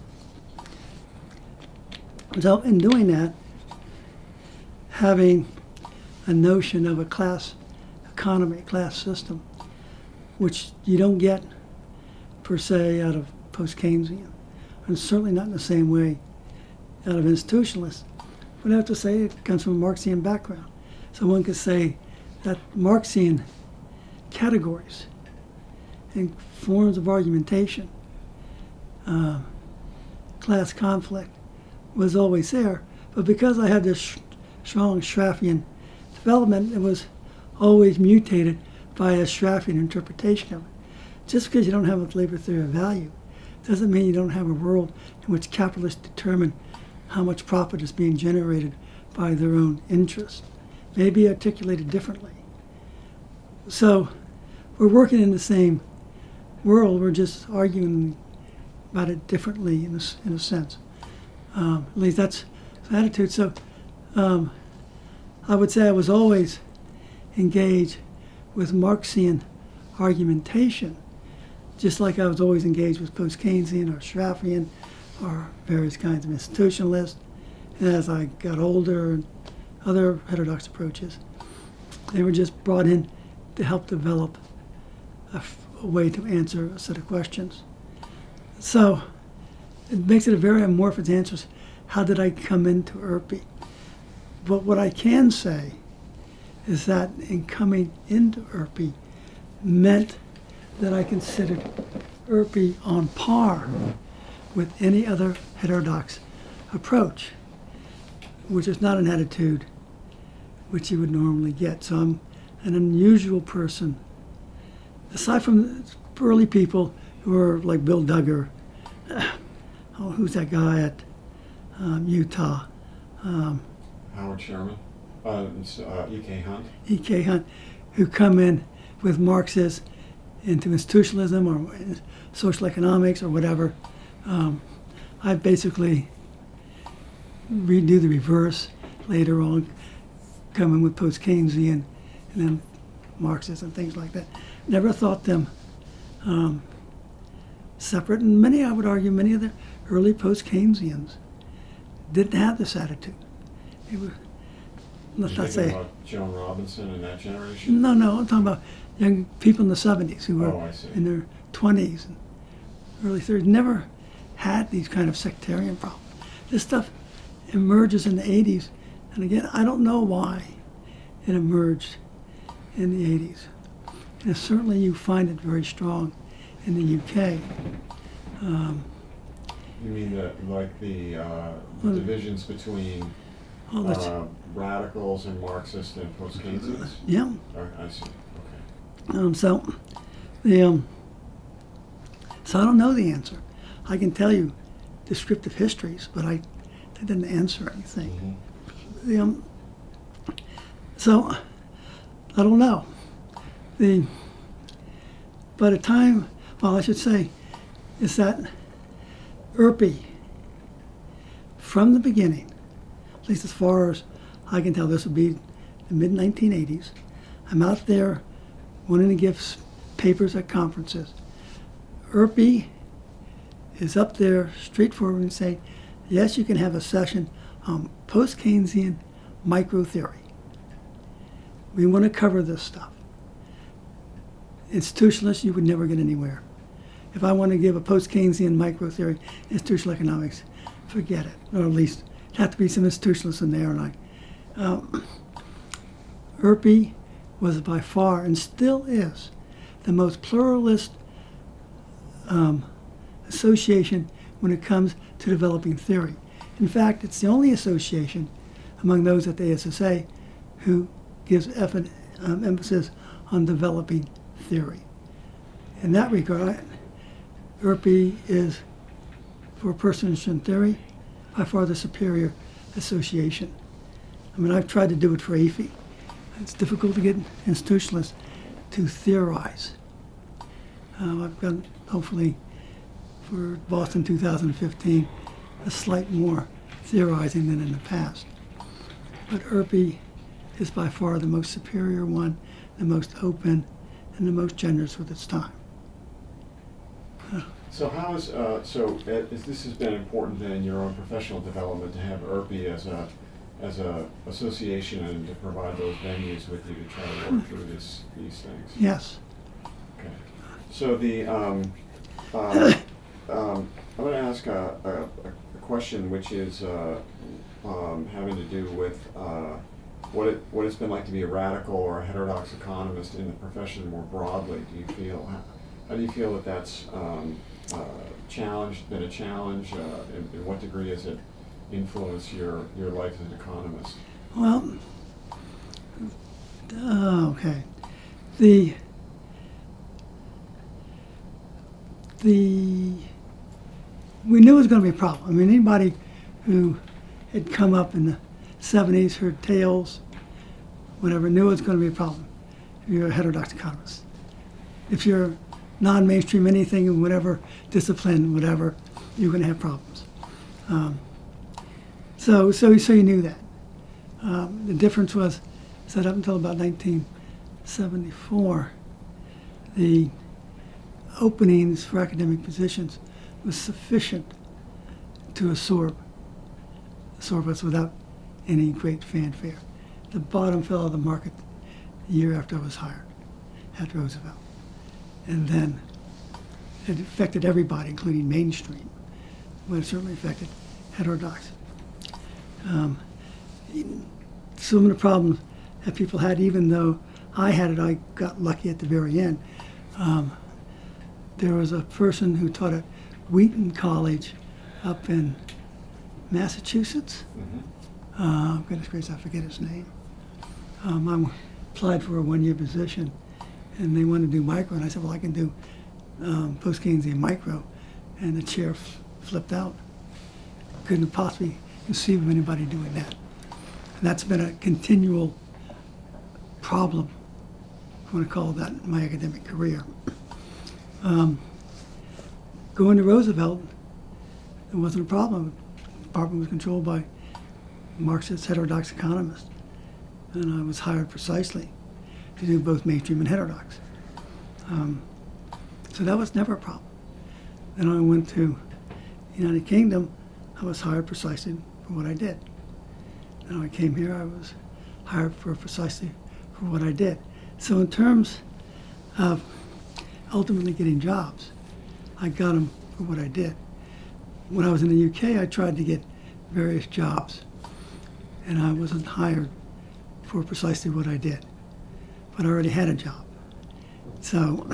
so in doing that, having a notion of a class economy, class system, which you don't get per se out of post-Keynesian, and certainly not in the same way out of institutionalists, but I have to say it comes from a Marxian background. So one could say that Marxian categories and forms of argumentation, class conflict, was always there. But because I had this strong Schraffian development, it was always mutated by a Schraffian interpretation of it. Just because you don't have a labor theory of value doesn't mean you don't have a world in which capitalists determine how much profit is being generated by their own interest. Maybe articulated differently. So we're working in the same world, we're just arguing about it differently in a sense. At least that's the attitude. So I would say I was always engaged with Marxian argumentation, just like I was always engaged with post-Keynesian or Schraffian or various kinds of institutionalists. And as I got older and other heterodox approaches, they were just brought in to help develop a way to answer a set of questions. So it makes it a very amorphous answer. How did I come into ERPI? But what I can say is that in coming into ERPI meant that I considered ERPI on par with any other heterodox approach, which is not an attitude which you would normally get. So I'm an unusual person. Aside from early people who are like Bill Duggar, oh, who's that guy at Utah? Howard Sherman, E.K. Hunt. E.K. Hunt, who come in with Marxists into institutionalism or social economics or whatever. I basically redo the reverse later on, come in with post-Keynesian and then Marxists and things like that. Never thought them separate, and many, I would argue, many of the early post-Keynesians didn't have this attitude. It was, let's You're not thinking say, about Joan Robinson and that generation? no, I'm talking about young people in the 70s who were Oh, I see. in their 20s and early 30s, never had these kind of sectarian problems. This stuff emerges in the 80s, and again, I don't know why it emerged in the 80s. And certainly you find it very strong in the UK. You mean the divisions between All that's, radicals and Marxists and post-Keynesians? yeah. I see. Okay. So I don't know the answer. I can tell you descriptive histories, but that didn't answer anything. Mhm. So I don't know. By the time, well, I should say, is that ERPI, from the beginning, at least as far as I can tell, this would be the mid-1980s. I'm out there wanting to give papers at conferences. ERPI is up there straightforward and say, yes, you can have a session on post-Keynesian microtheory. We want to cover this stuff. Institutionalists, you would never get anywhere. If I want to give a post-Keynesian microtheory, institutional economics, forget it. Or at least have to be some institutionalists in there. And ERPI was by far, and still is, the most pluralist association when it comes to developing theory. In fact, it's the only association among those at the ASSA who gives emphasis on developing theory. In that regard, ERPI is, for personalist theory, by far the superior association. I mean, I've tried to do it for AFI. It's difficult to get institutionalists to theorize. I've done, hopefully, for Boston 2015, a slight more theorizing than in the past. But ERPI is by far the most superior one, the most open, and the most generous with its time. So how is this has been important then in your own professional development to have ERPI as a association and to provide those venues with you to try to work through these things? Yes. Okay. So I'm going to ask a question which is having to do with what it's been like to be a radical or a heterodox economist in the profession more broadly. How do you feel that that's been a challenge? In what degree has it influenced your life as an economist? Well, okay. We knew it was going to be a problem. I mean, anybody who had come up in the 70s, heard tales, whatever, knew it was going to be a problem if you're a heterodox economist. If you're non-mainstream anything in whatever discipline, whatever, you're going to have problems. So you knew that. The difference was that up until about 1974, the openings for academic positions was sufficient to absorb us without any great fanfare. The bottom fell out of the market the year after I was hired at Roosevelt. And then it affected everybody, including mainstream, but it certainly affected heterodox. Some of the problems that people had, even though I had it, I got lucky at the very end. There was a person who taught at Wheaton College up in Massachusetts. Mm-hmm. Goodness gracious, I forget his name. I applied for a one-year position, and they wanted to do micro, and I said, well, I can do post-Keynesian micro. and the chair flipped out. Couldn't possibly conceive of anybody doing that. And that's been a continual problem, if you want to call that, in my academic career. Going to Roosevelt, it wasn't a problem. The department was controlled by Marxist heterodox economists, and I was hired precisely to do both mainstream and heterodox. So that was never a problem. Then I went to the United Kingdom. I was hired precisely for what I did. And when I came here, I was hired for precisely for what I did. So in terms of ultimately getting jobs, I got them for what I did. When I was in the UK, I tried to get various jobs, and I wasn't hired for precisely what I did, but I already had a job. So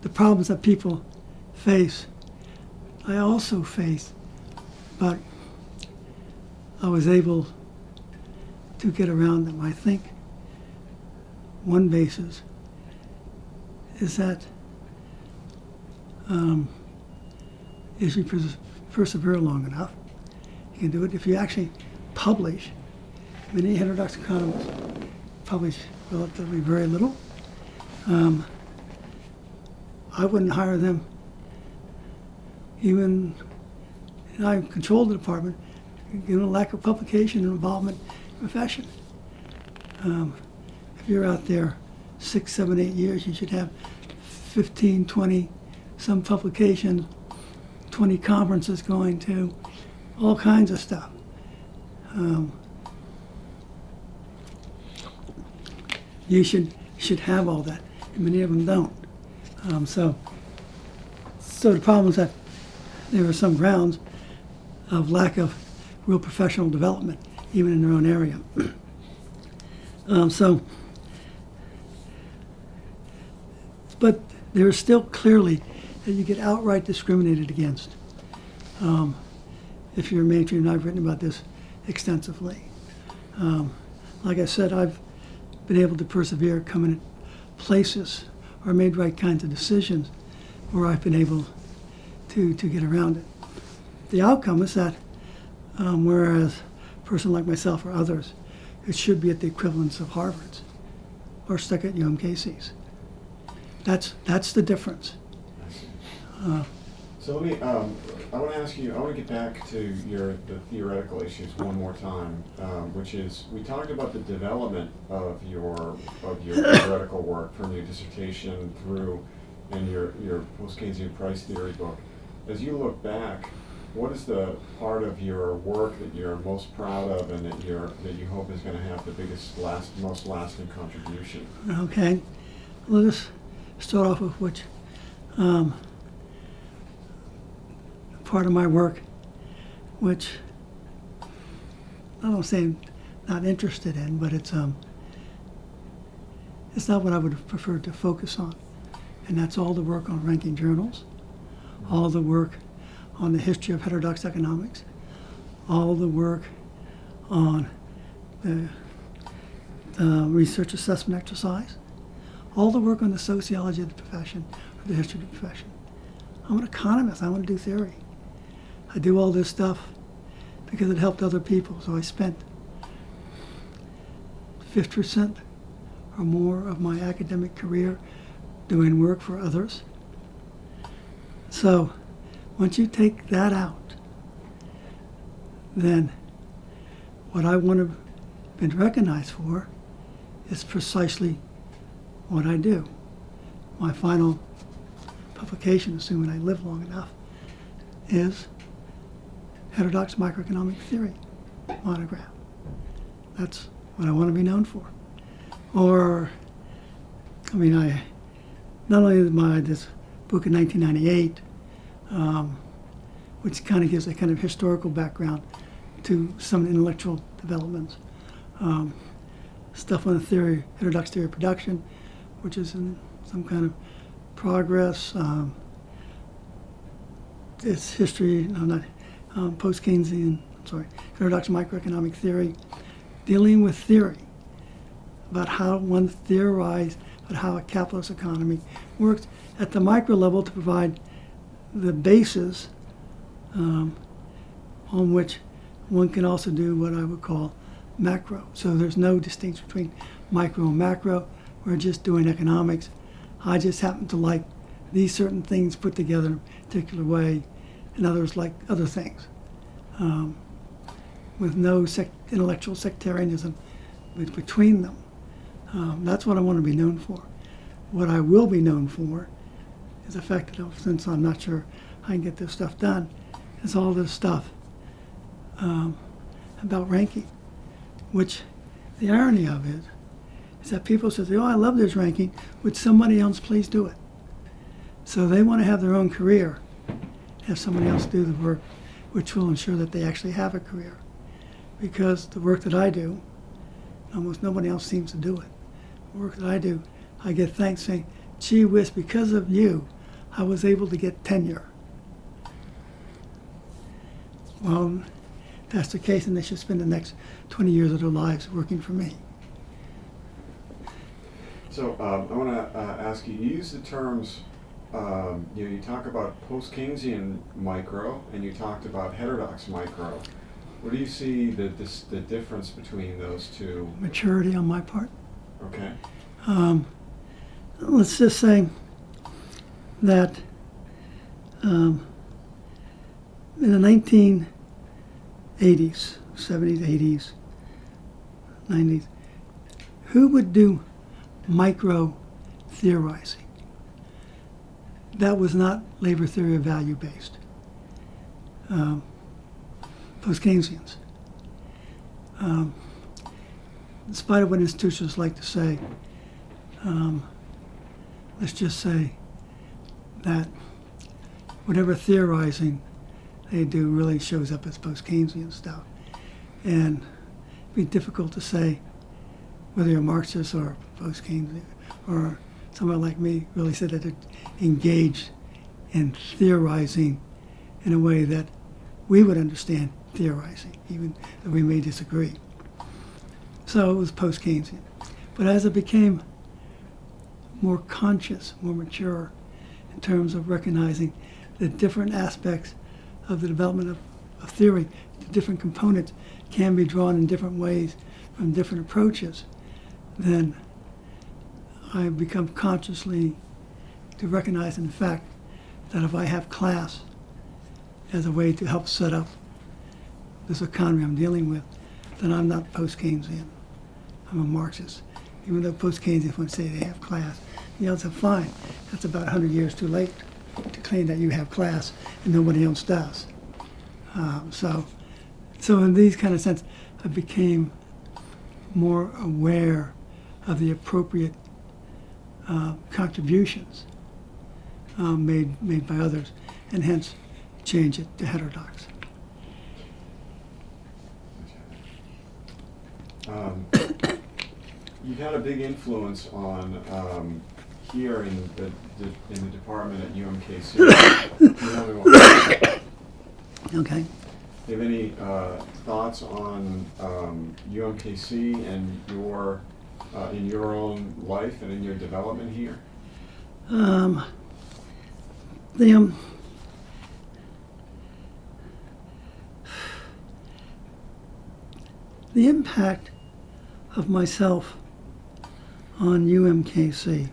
the problems that people face, I also faced, but I was able to get around them. I think one basis is that if you persevere long enough, you can do it. If you actually publish, many heterodox economists publish relatively very little. I wouldn't hire them even, and I controlled the department, lack of publication and involvement in the profession. If you're out there 6, 7, 8 years, you should have 15, 20, some publications, 20 conferences going to, all kinds of stuff. You should have all that. And many of them don't. So the problem is that there are some grounds of lack of real professional development, even in their own area. But there's still clearly that you get outright discriminated against if you're a mainstream, and I've written about this extensively. Like I said, I've been able to persevere, come in places or made right kinds of decisions where I've been able to get around it. The outcome is that whereas a person like myself or others, it should be at the equivalence of Harvard's or stuck at UMKC's. That's the difference. So let me, I want to ask you, I want to get back to the theoretical issues one more time, which is, we talked about the development of your theoretical work from your dissertation through and your post-Keynesian price theory book. As you look back, what is the part of your work that you're most proud of and that you hope is going to have the most lasting contribution? Okay, let us start off with which part of my work, which I don't say I'm not interested in, but it's not what I would have preferred to focus on, and that's all the work on ranking journals, all the work on the history of heterodox economics, all the work on the research assessment exercise, all the work on the sociology of the profession, or the history of the profession. I'm an economist. I want to do theory. I do all this stuff because it helped other people. So I spent 50% or more of my academic career doing work for others. So once you take that out, then what I want to be recognized for is precisely what I do. My final publication, assuming I live long enough, is Heterodox Microeconomic Theory monograph. That's what I want to be known for. Or, I mean, not only this book in 1998, which kind of gives a kind of historical background to some intellectual developments. Stuff on the theory, heterodox theory of production, which is in some kind of progress. It's history, post-Keynesian, heterodox microeconomic theory, dealing with theory about how one theorized about how a capitalist economy works at the micro level to provide the basis on which one can also do what I would call macro. So there's no distinction between micro and macro. We're just doing economics. I just happen to like these certain things put together in a particular way, and others like other things, with no intellectual sectarianism between them. That's what I want to be known for. What I will be known for is the fact that since I'm not sure I can get this stuff done, is all this stuff about ranking, which the irony of it is that people say, oh, I love this ranking, would somebody else please do it? So they want to have their own career, have somebody else do the work, which will ensure that they actually have a career. Because the work that I do, almost nobody else seems to do it. The work that I do, I get thanks saying, gee whiz, because of you, I was able to get tenure. Well, if that's the case, then they should spend the next 20 years of their lives working for me. So I want to ask you, you use the terms, you talk about post-Keynesian micro, and you talked about heterodox micro. What do you see the difference between those two? Maturity on my part. Okay. Let's just say that in the 1980s, 70s, 80s, 90s, who would do micro theorizing? That was not labor theory of value based. Post-Keynesians. In spite of what institutions like to say, let's just say that whatever theorizing they do really shows up as post-Keynesian stuff. And it'd be difficult to say whether you're Marxist or post-Keynesian, or someone like me really said that they're engaged in theorizing in a way that we would understand theorizing, even though we may disagree. So it was post-Keynesian. But as it became more conscious, more mature, in terms of recognizing the different aspects of the development of theory, the different components can be drawn in different ways from different approaches, then I've become consciously to recognize in fact that if I have class as a way to help set up this economy I'm dealing with, then I'm not post-Keynesian. I'm a Marxist. Even though post-Keynesians would say they have class, the others are fine. That's about 100 years too late to claim that you have class and nobody else does. So in these kind of sense, I became more aware of the appropriate contributions made by others, and hence change it to heterodox. You've had a big influence on here in the department at UMKC. Okay. Do you have any thoughts on UMKC and your in your own life and in your development here? The impact of myself on UMKC.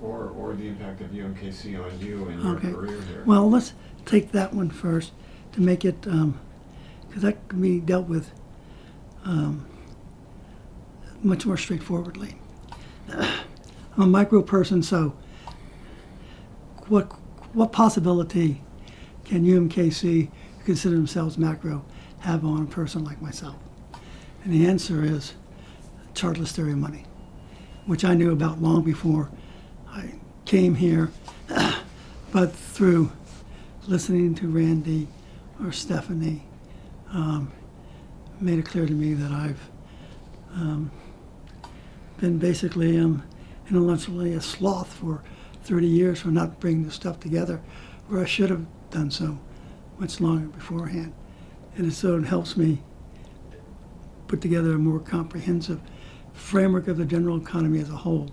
Or the impact of UMKC on you and your career here. Well, let's take that one first to make it, because that can be dealt with much more straightforwardly. I'm a micro person, so what possibility can UMKC, who consider themselves macro, have on a person like myself? And the answer is chartless theory of money, which I knew about long before I came here, but through listening to Randy or Stephanie, made it clear to me that I've been basically intellectually a sloth for 30 years for not bringing the stuff together where I should have done so much longer beforehand. And so it helps me put together a more comprehensive framework of the general economy as a whole,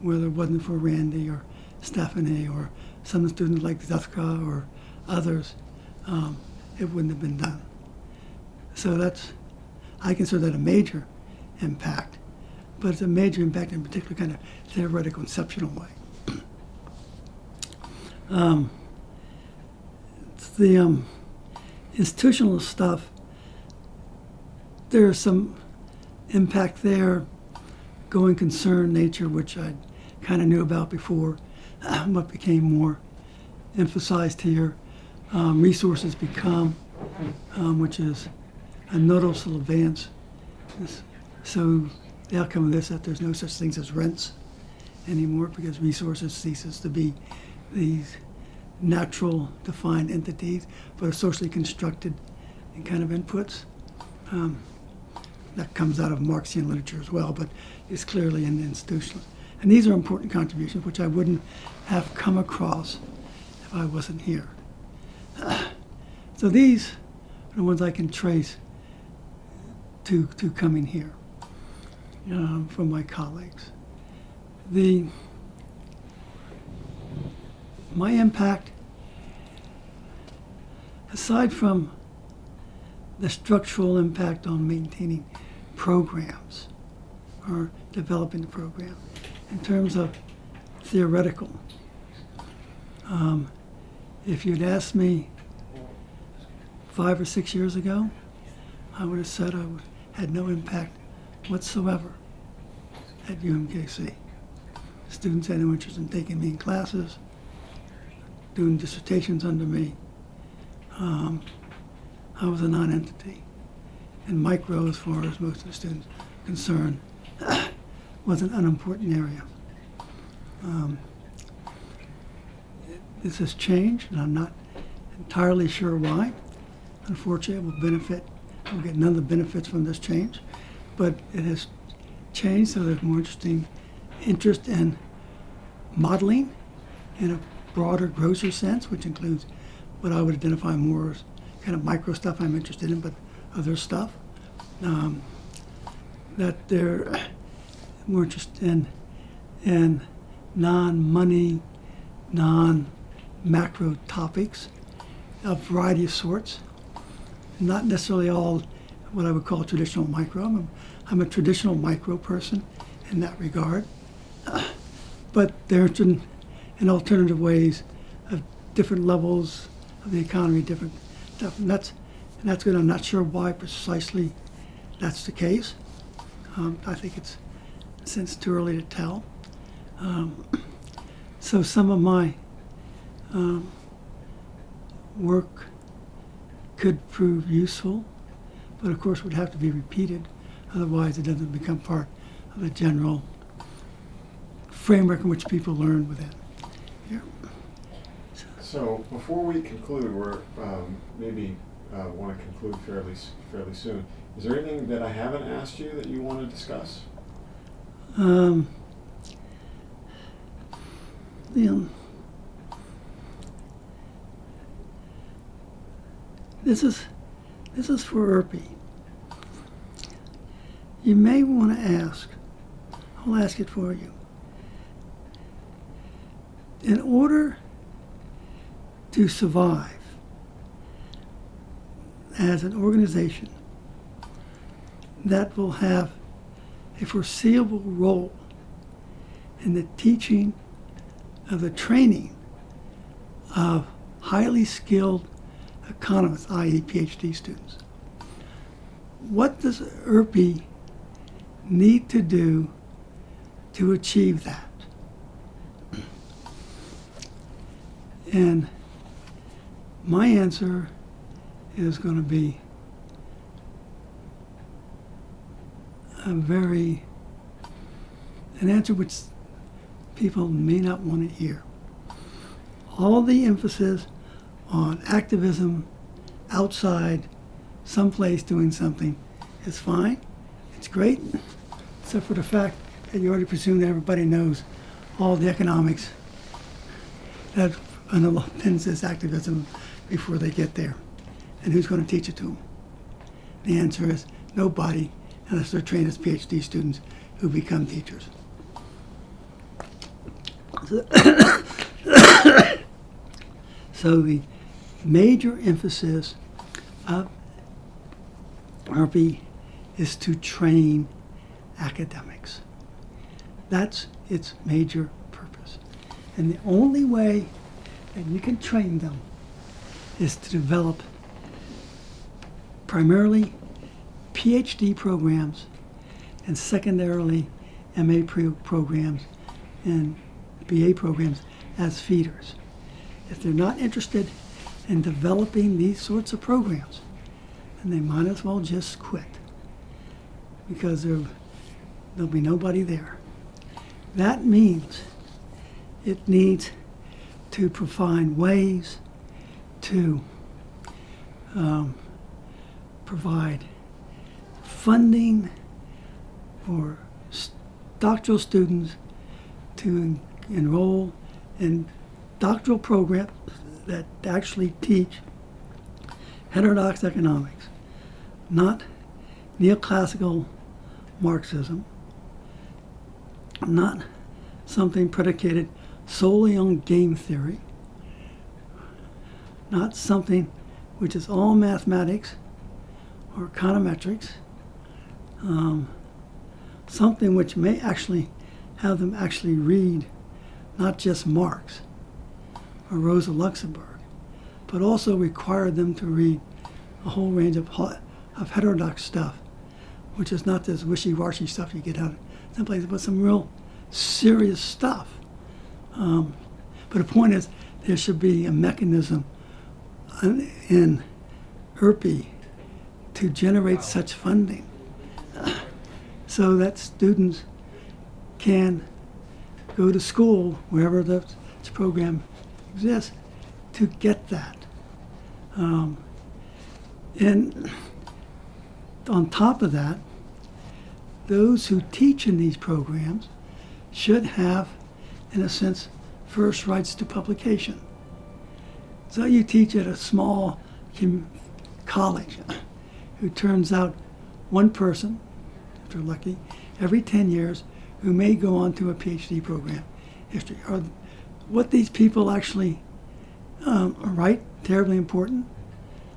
whether it wasn't for Randy or Stephanie or some students like Zuthka or others, it wouldn't have been done. So I consider that a major impact, but it's a major impact in a particular kind of theoretical, conceptual way. It's the institutional stuff, there's some impact there, going concern nature, which I kind of knew about before, what became more emphasized here. Resources become, which is a noticeable advance. So the outcome of this is that there's no such things as rents anymore, because resources ceases to be these natural defined entities, but are socially constructed and kind of inputs. That comes out of Marxian literature as well, but it's clearly in the institutional. And these are important contributions which I wouldn't have come across if I wasn't here. So these are the ones I can trace to coming here from my colleagues. My impact, aside from the structural impact on maintaining programs or developing the program, in terms of theoretical, if you'd asked me 5 or 6 years ago, I would have said I had no impact whatsoever at UMKC. Students had no interest in taking me in classes, doing dissertations under me. I was a non-entity. And micro, as far as most of the students are concerned, was an unimportant area. This has changed, and I'm not entirely sure why. Unfortunately, I will get none of the benefits from this change, but it has changed, so there's more interest in modeling in a broader, grosser sense, which includes what I would identify more as kind of micro stuff I'm interested in, but other stuff. That they're more interested in non-money, non-macro topics of variety of sorts. Not necessarily all what I would call traditional micro. I'm a traditional micro person in that regard. But they're interested in alternative ways of different levels of the economy, different stuff. And that's good. I'm not sure why precisely that's the case. I think it's, since too early to tell. So some of my work could prove useful, but of course would have to be repeated. Otherwise, it doesn't become part of the general framework in which people learn within. Yeah. So before we conclude, we're maybe want to conclude fairly soon. Is there anything that I haven't asked you that you want to discuss? This is for IRPI. You may want to ask, I'll ask it for you. In order to survive as an organization that will have a foreseeable role in the teaching of the training of highly skilled economists, i.e. PhD students. What does IRPI need to do to achieve that? And my answer is going to be an answer which people may not want to hear. All the emphasis on activism outside, someplace doing something, is fine. It's great, except for the fact that you already presume that everybody knows all the economics that underpins this activism before they get there. And who's going to teach it to them? The answer is nobody, unless they're trained as PhD students who become teachers. So the major emphasis of ERPI is to train academics. That's its major purpose. And the only way that you can train them is to develop primarily PhD programs and secondarily MA programs and BA programs as feeders. If they're not interested in developing these sorts of programs, then they might as well just quit, because there'll be nobody there. That means it needs to provide ways to provide funding for doctoral students to enroll in doctoral programs that actually teach heterodox economics, not neoclassical Marxism, not something predicated solely on game theory, not something which is all mathematics or econometrics, something which may actually have them actually read not just Marx or Rosa Luxemburg, but also require them to read a whole range of heterodox stuff, which is not this wishy-washy stuff you get out of some places, but some real serious stuff. But the point is, there should be a mechanism in ERPI to generate such funding so that students can go to school, wherever this program exists, to get that. And on top of that, those who teach in these programs should have, in a sense, first rights to publication. So you teach at a small college who turns out one person, if they're lucky, every 10 years who may go on to a PhD program. History. Are what these people actually write terribly important?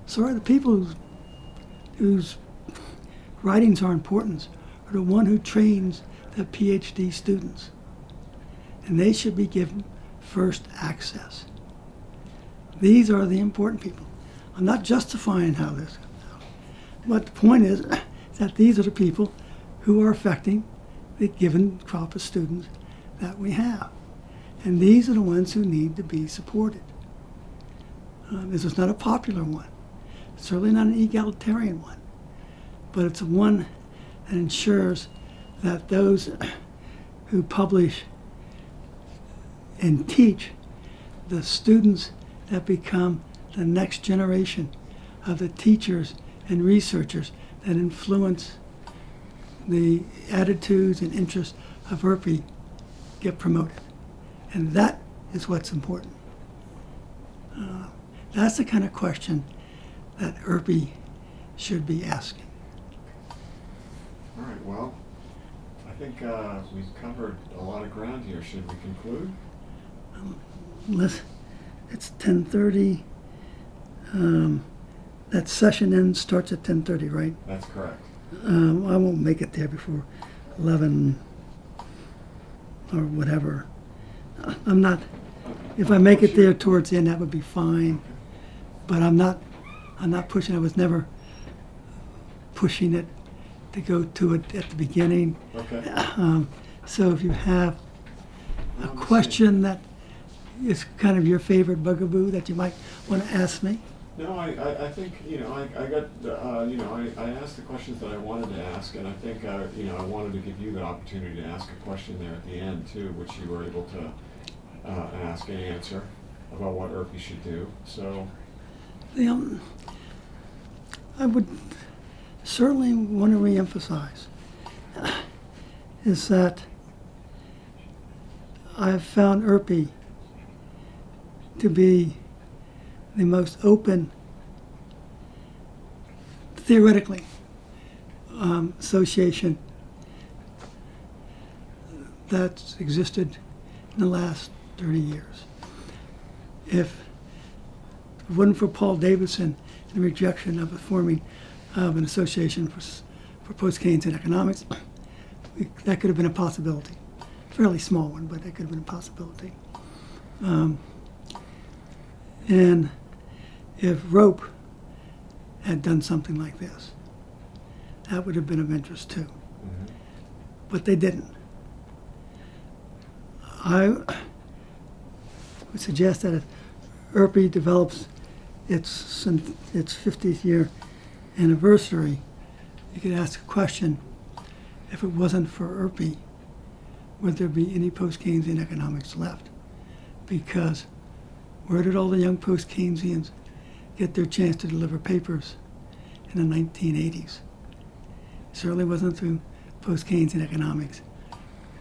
So are the people whose writings are important are the one who trains the PhD students. And they should be given first access. These are the important people. I'm not justifying how this comes out. But the point is that these are the people who are affecting the given crop of students that we have. And these are the ones who need to be supported. This is not a popular one. It's certainly not an egalitarian one. But it's one that ensures that those who publish and teach the students that become the next generation of the teachers and researchers that influence the attitudes and interests of ERPI get promoted. And that is what's important. That's the kind of question that ERPI should be asking. All right, well, I think we've covered a lot of ground here. Should we conclude? It's 10:30. That session starts at 10:30, right? That's correct. I won't make it there before 11 or whatever. I'm not. If I make it there towards the end, that would be fine. But I'm not pushing. I was never pushing it to go to it at the beginning. Okay. So if you have a question that is kind of your favorite bugaboo that you might want to ask me. No, I think, I got, I asked the questions that I wanted to ask, and I think, I wanted to give you the opportunity to ask a question there at the end, too, which you were able to ask and answer about what ERPI should do. So, I would certainly want to reemphasize is that I've found ERPI to be the most open, theoretically, association that's existed in the last 30 years. If it wasn't for Paul Davidson and the rejection of the forming of an association for post-Keynesian economics, that could have been a possibility. Fairly small one, but that could have been a possibility. And if Rope had done something like this, that would have been of interest too. Mm-hmm. But they didn't. I would suggest that if IRPI develops its 50th year anniversary, you could ask a question: if it wasn't for IRPI, would there be any post-Keynesian economics left? Because where did all the young post-Keynesians get their chance to deliver papers in the 1980s? It certainly wasn't through post-Keynesian economics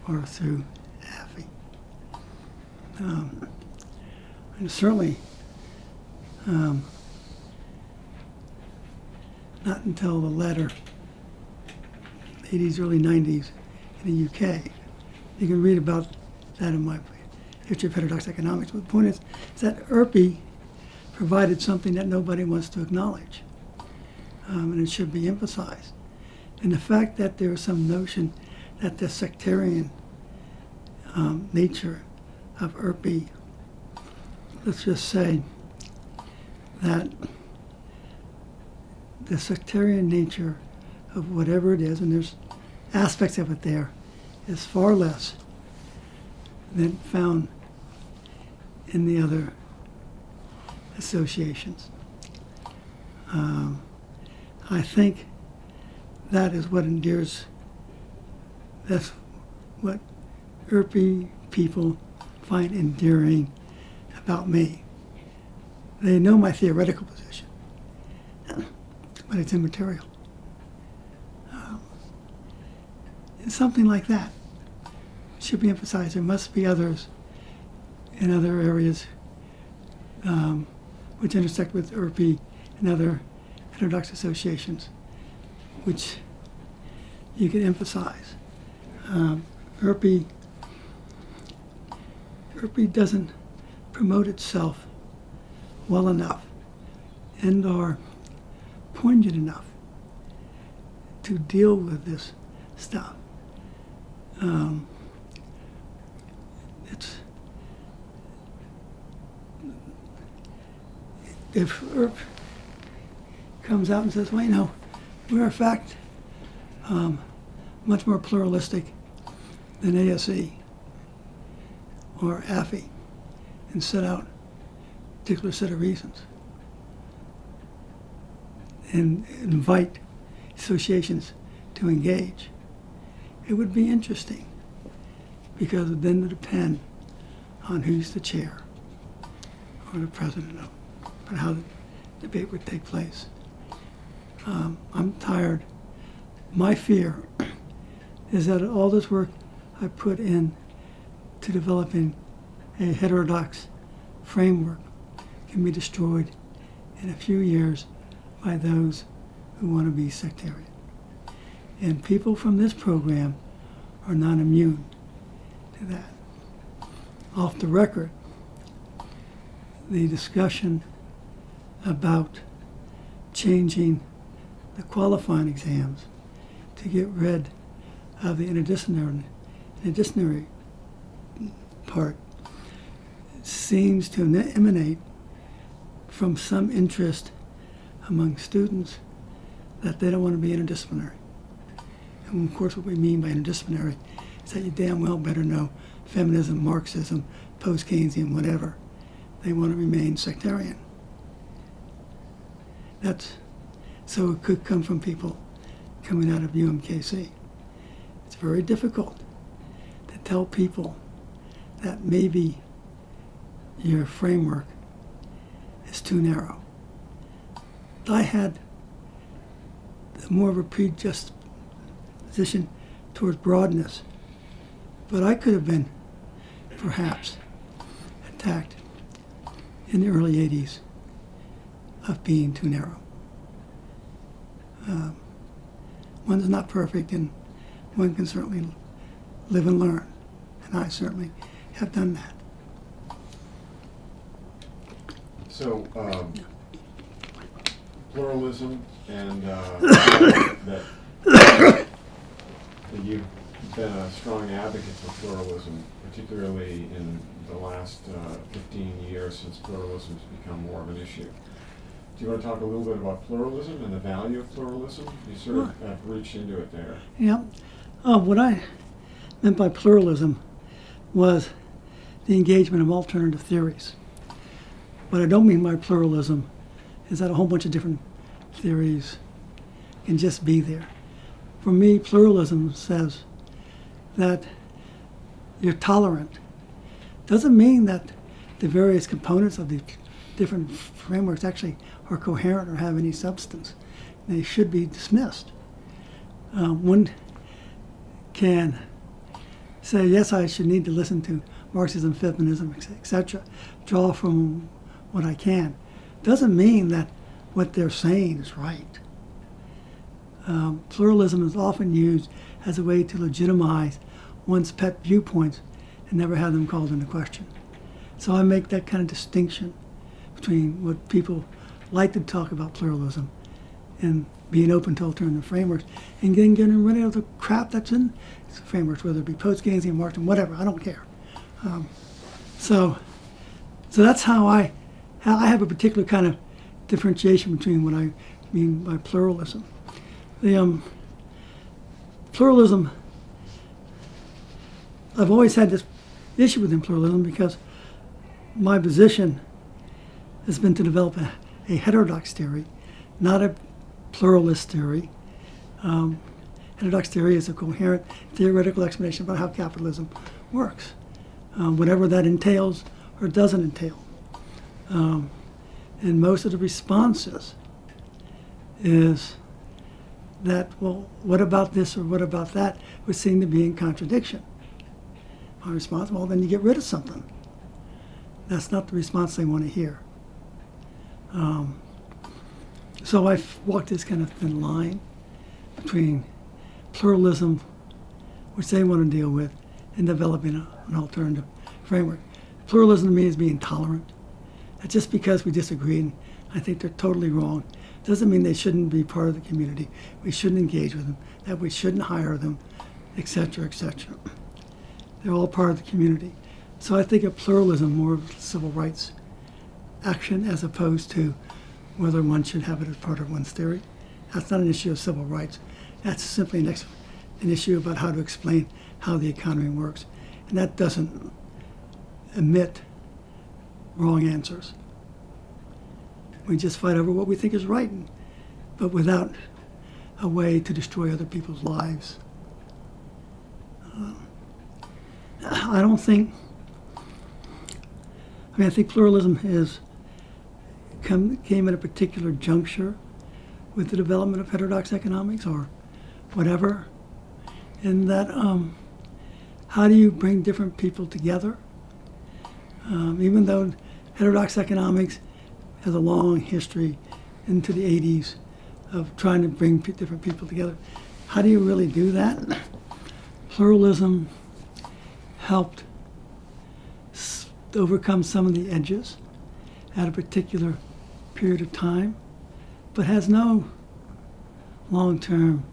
or through AFI. And certainly not until the latter 80s, early 90s in the UK. You can read about that in my History of Heterodox Economics. But the point is that IRPI provided something that nobody wants to acknowledge, and it should be emphasized. And the fact that there is some notion that the sectarian nature of IRPI, let's just say that the sectarian nature of whatever it is, and there's aspects of it there, is far less than found in the other associations. I think that is what endears, that's what IRPI people find endearing about me. They know my theoretical position, but it's immaterial. And something like that should be emphasized. There must be others in other areas which intersect with IRPI and other heterodox associations, which you could emphasize. IRPI doesn't promote itself well enough and are poignant enough to deal with this stuff. If IRP comes out and says, well, you know, we're in fact much more pluralistic than ASE or AFI, and set out a particular set of reasons, and invite associations to engage, it would be interesting, because it would then depend on who's the chair or the president of, and how the debate would take place. I'm tired. My fear is that all this work I put in to developing a heterodox framework can be destroyed in a few years by those who want to be sectarian. And people from this program are not immune to that. Off the record, the discussion about changing the qualifying exams to get rid of the interdisciplinary part seems to emanate from some interest among students that they don't want to be interdisciplinary. And of course what we mean by interdisciplinary is that you damn well better know feminism, Marxism, post-Keynesian, whatever. They want to remain sectarian. So it could come from people coming out of UMKC. It's very difficult to tell people that maybe your framework is too narrow. I had more of a predisposition towards broadness, but I could have been perhaps attacked in the early 80s of being too narrow. One's not perfect, and one can certainly live and learn, and I certainly have done that. So, pluralism and that you've been a strong advocate for pluralism, particularly in the last 15 years since pluralism has become more of an issue. Do you want to talk a little bit about pluralism and the value of pluralism? You sort of have reached into it there. Yeah. What I meant by pluralism was the engagement of alternative theories. What I don't mean by pluralism is that a whole bunch of different theories can just be there. For me, pluralism says that you're tolerant. Doesn't mean that the various components of the different frameworks actually are coherent or have any substance. They should be dismissed. One can say, yes, I should need to listen to Marxism, feminism, etc., draw from what I can. Doesn't mean that what they're saying is right. Pluralism is often used as a way to legitimize one's pet viewpoints and never have them called into question. So I make that kind of distinction between what people like to talk about pluralism and being open to alternative frameworks and getting rid of the crap that's in frameworks, whether it be post-Keynesian, Marxism, whatever, I don't care. So that's how I have a particular kind of differentiation between what I mean by pluralism. The pluralism, I've always had this issue within pluralism because my position has been to develop a heterodox theory, not a pluralist theory. Heterodox theory is a coherent theoretical explanation about how capitalism works, whatever that entails or doesn't entail. And most of the responses is that, well, what about this or what about that would seem to be in contradiction. My response, well, then you get rid of something. That's not the response they want to hear. So I've walked this kind of thin line between pluralism, which they want to deal with, and developing an alternative framework. Pluralism to me is being tolerant. That just because we disagree and I think they're totally wrong doesn't mean they shouldn't be part of the community. We shouldn't engage with them, that we shouldn't hire them, etc., etc. They're all part of the community. So I think of pluralism more of civil rights action as opposed to whether one should have it as part of one's theory. That's not an issue of civil rights. That's simply an issue about how to explain how the economy works. And that doesn't admit wrong answers. We just fight over what we think is right, but without a way to destroy other people's lives. I think pluralism came at a particular juncture with the development of heterodox economics or whatever, in that how do you bring different people together? Even though heterodox economics has a long history into the 80s of trying to bring different people together, how do you really do that? Pluralism helped overcome some of the edges at a particular period of time, but has no long-term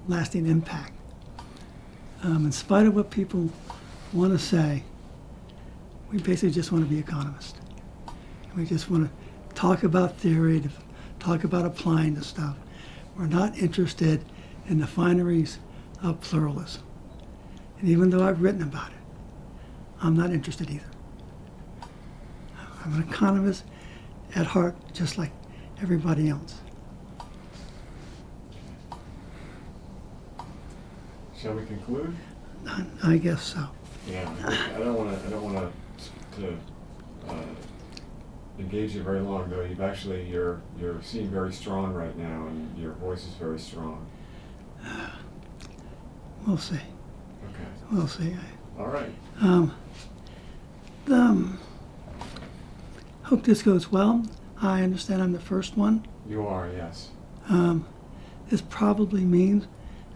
lasting impact. In spite of what people want to say, we basically just want to be economists. We just want to talk about theory, to talk about applying the stuff. We're not interested in the fineries of pluralism. And even though I've written about it, I'm not interested either. I'm an economist at heart, just like everybody else. Shall we conclude? I guess so. Yeah, I don't want to engage you very long, though. You seem very strong right now, and your voice is very strong. We'll see. Okay. We'll see. All right. Hope this goes well. I understand I'm the first one. You are, yes. This probably means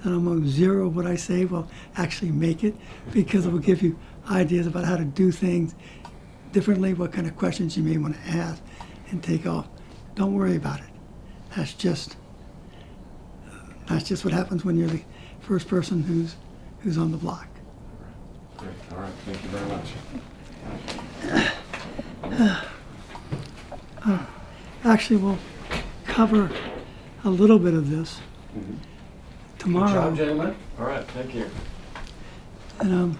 that almost zero of what I say will actually make it, because it will give you ideas about how to do things differently, what kind of questions you may want to ask and take off. Don't worry about it. That's just what happens when you're the first person who's on the block. Great. All right. Thank you very much. Actually, we'll cover a little bit of this Mm-hmm. tomorrow. gentlemen. All right. Thank you. And